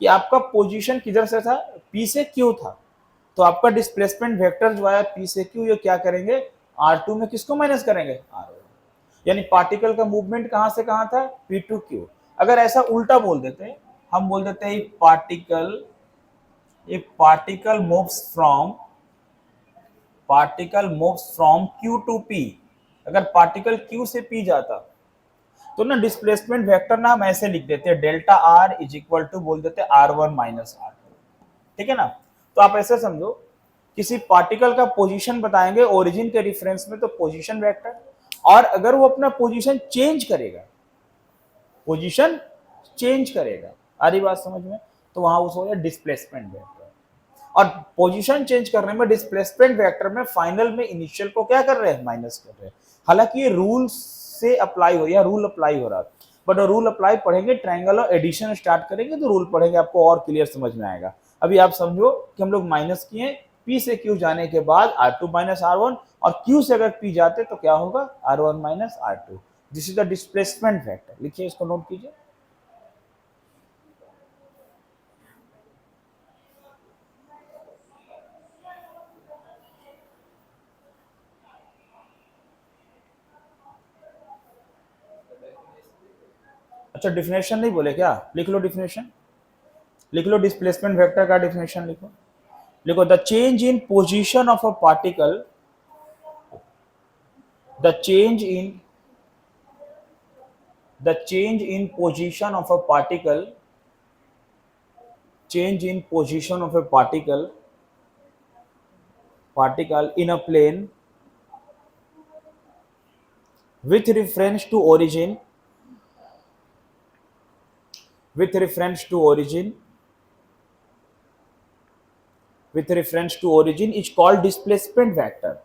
कि आपका पोजीशन किधर से था, P से Q था, तो आपका डिस्प्लेसमेंट वेक्टर जो है P से Q, ये क्या करेंगे, R2 में किसको माइनस करेंगे, R1। यानी पार्टिकल का मूवमेंट कहां से कहां था, P टू Q। अगर ऐसा उल्टा बोल देते हैं, हम बोल देते हैं particle moves from Q to P। अगर पार्टिकल Q से P जाता तो ना डिस्प्लेसमेंट वेक्टर ना हम ऐसे लिख देते हैं, delta R is equal to बोल देते हैं R1 माइनस R2। ठीक है ना। तो आप ऐसे समझो, किसी पार्टिकल का पोजीशन बताएंगे ओरिजिन के रिफरेंस में तो पोजीशन वेक्टर, और अगर वो अपना पोजीशन चेंज करेगा, आ रही बात समझ में, तो वहां उस हो जाए डिस्प्लेसमेंट वेक्टर। और पोजीशन चेंज करने में डिस्प्लेसमेंट वेक्टर में फाइनल में इनिशियल को क्या कर रहे हैं, माइनस कर रहे हैं। हालांकि ये रूल से अप्लाई हो, या रूल अप्लाई हो रहा है, बट रूल अप्लाई पढ़ेंगे, ट्रायंगल और एडिशन स्टार्ट करेंगे तो रूल पढ़ेंगे, आपको और क्लियर समझ में आएगा। अभी आप समझो कि हम लोग माइनस किए, P से Q जाने के बाद R2 माइनस R1, और Q से अगर P जाते तो क्या होगा, R1 minus R2। This is the displacement vector. लिखिए, इसको नोट कीजिए। अच्छा, डिफिनेशन नहीं बोले क्या, लिख लो डिफिनेशन, लिख लो डिस्प्लेसमेंट वेक्टर का डिफिनेशन लिखो। लिखो, the change in position of a particle, the change in position of a particle in a plane with reference to origin is called displacement vector।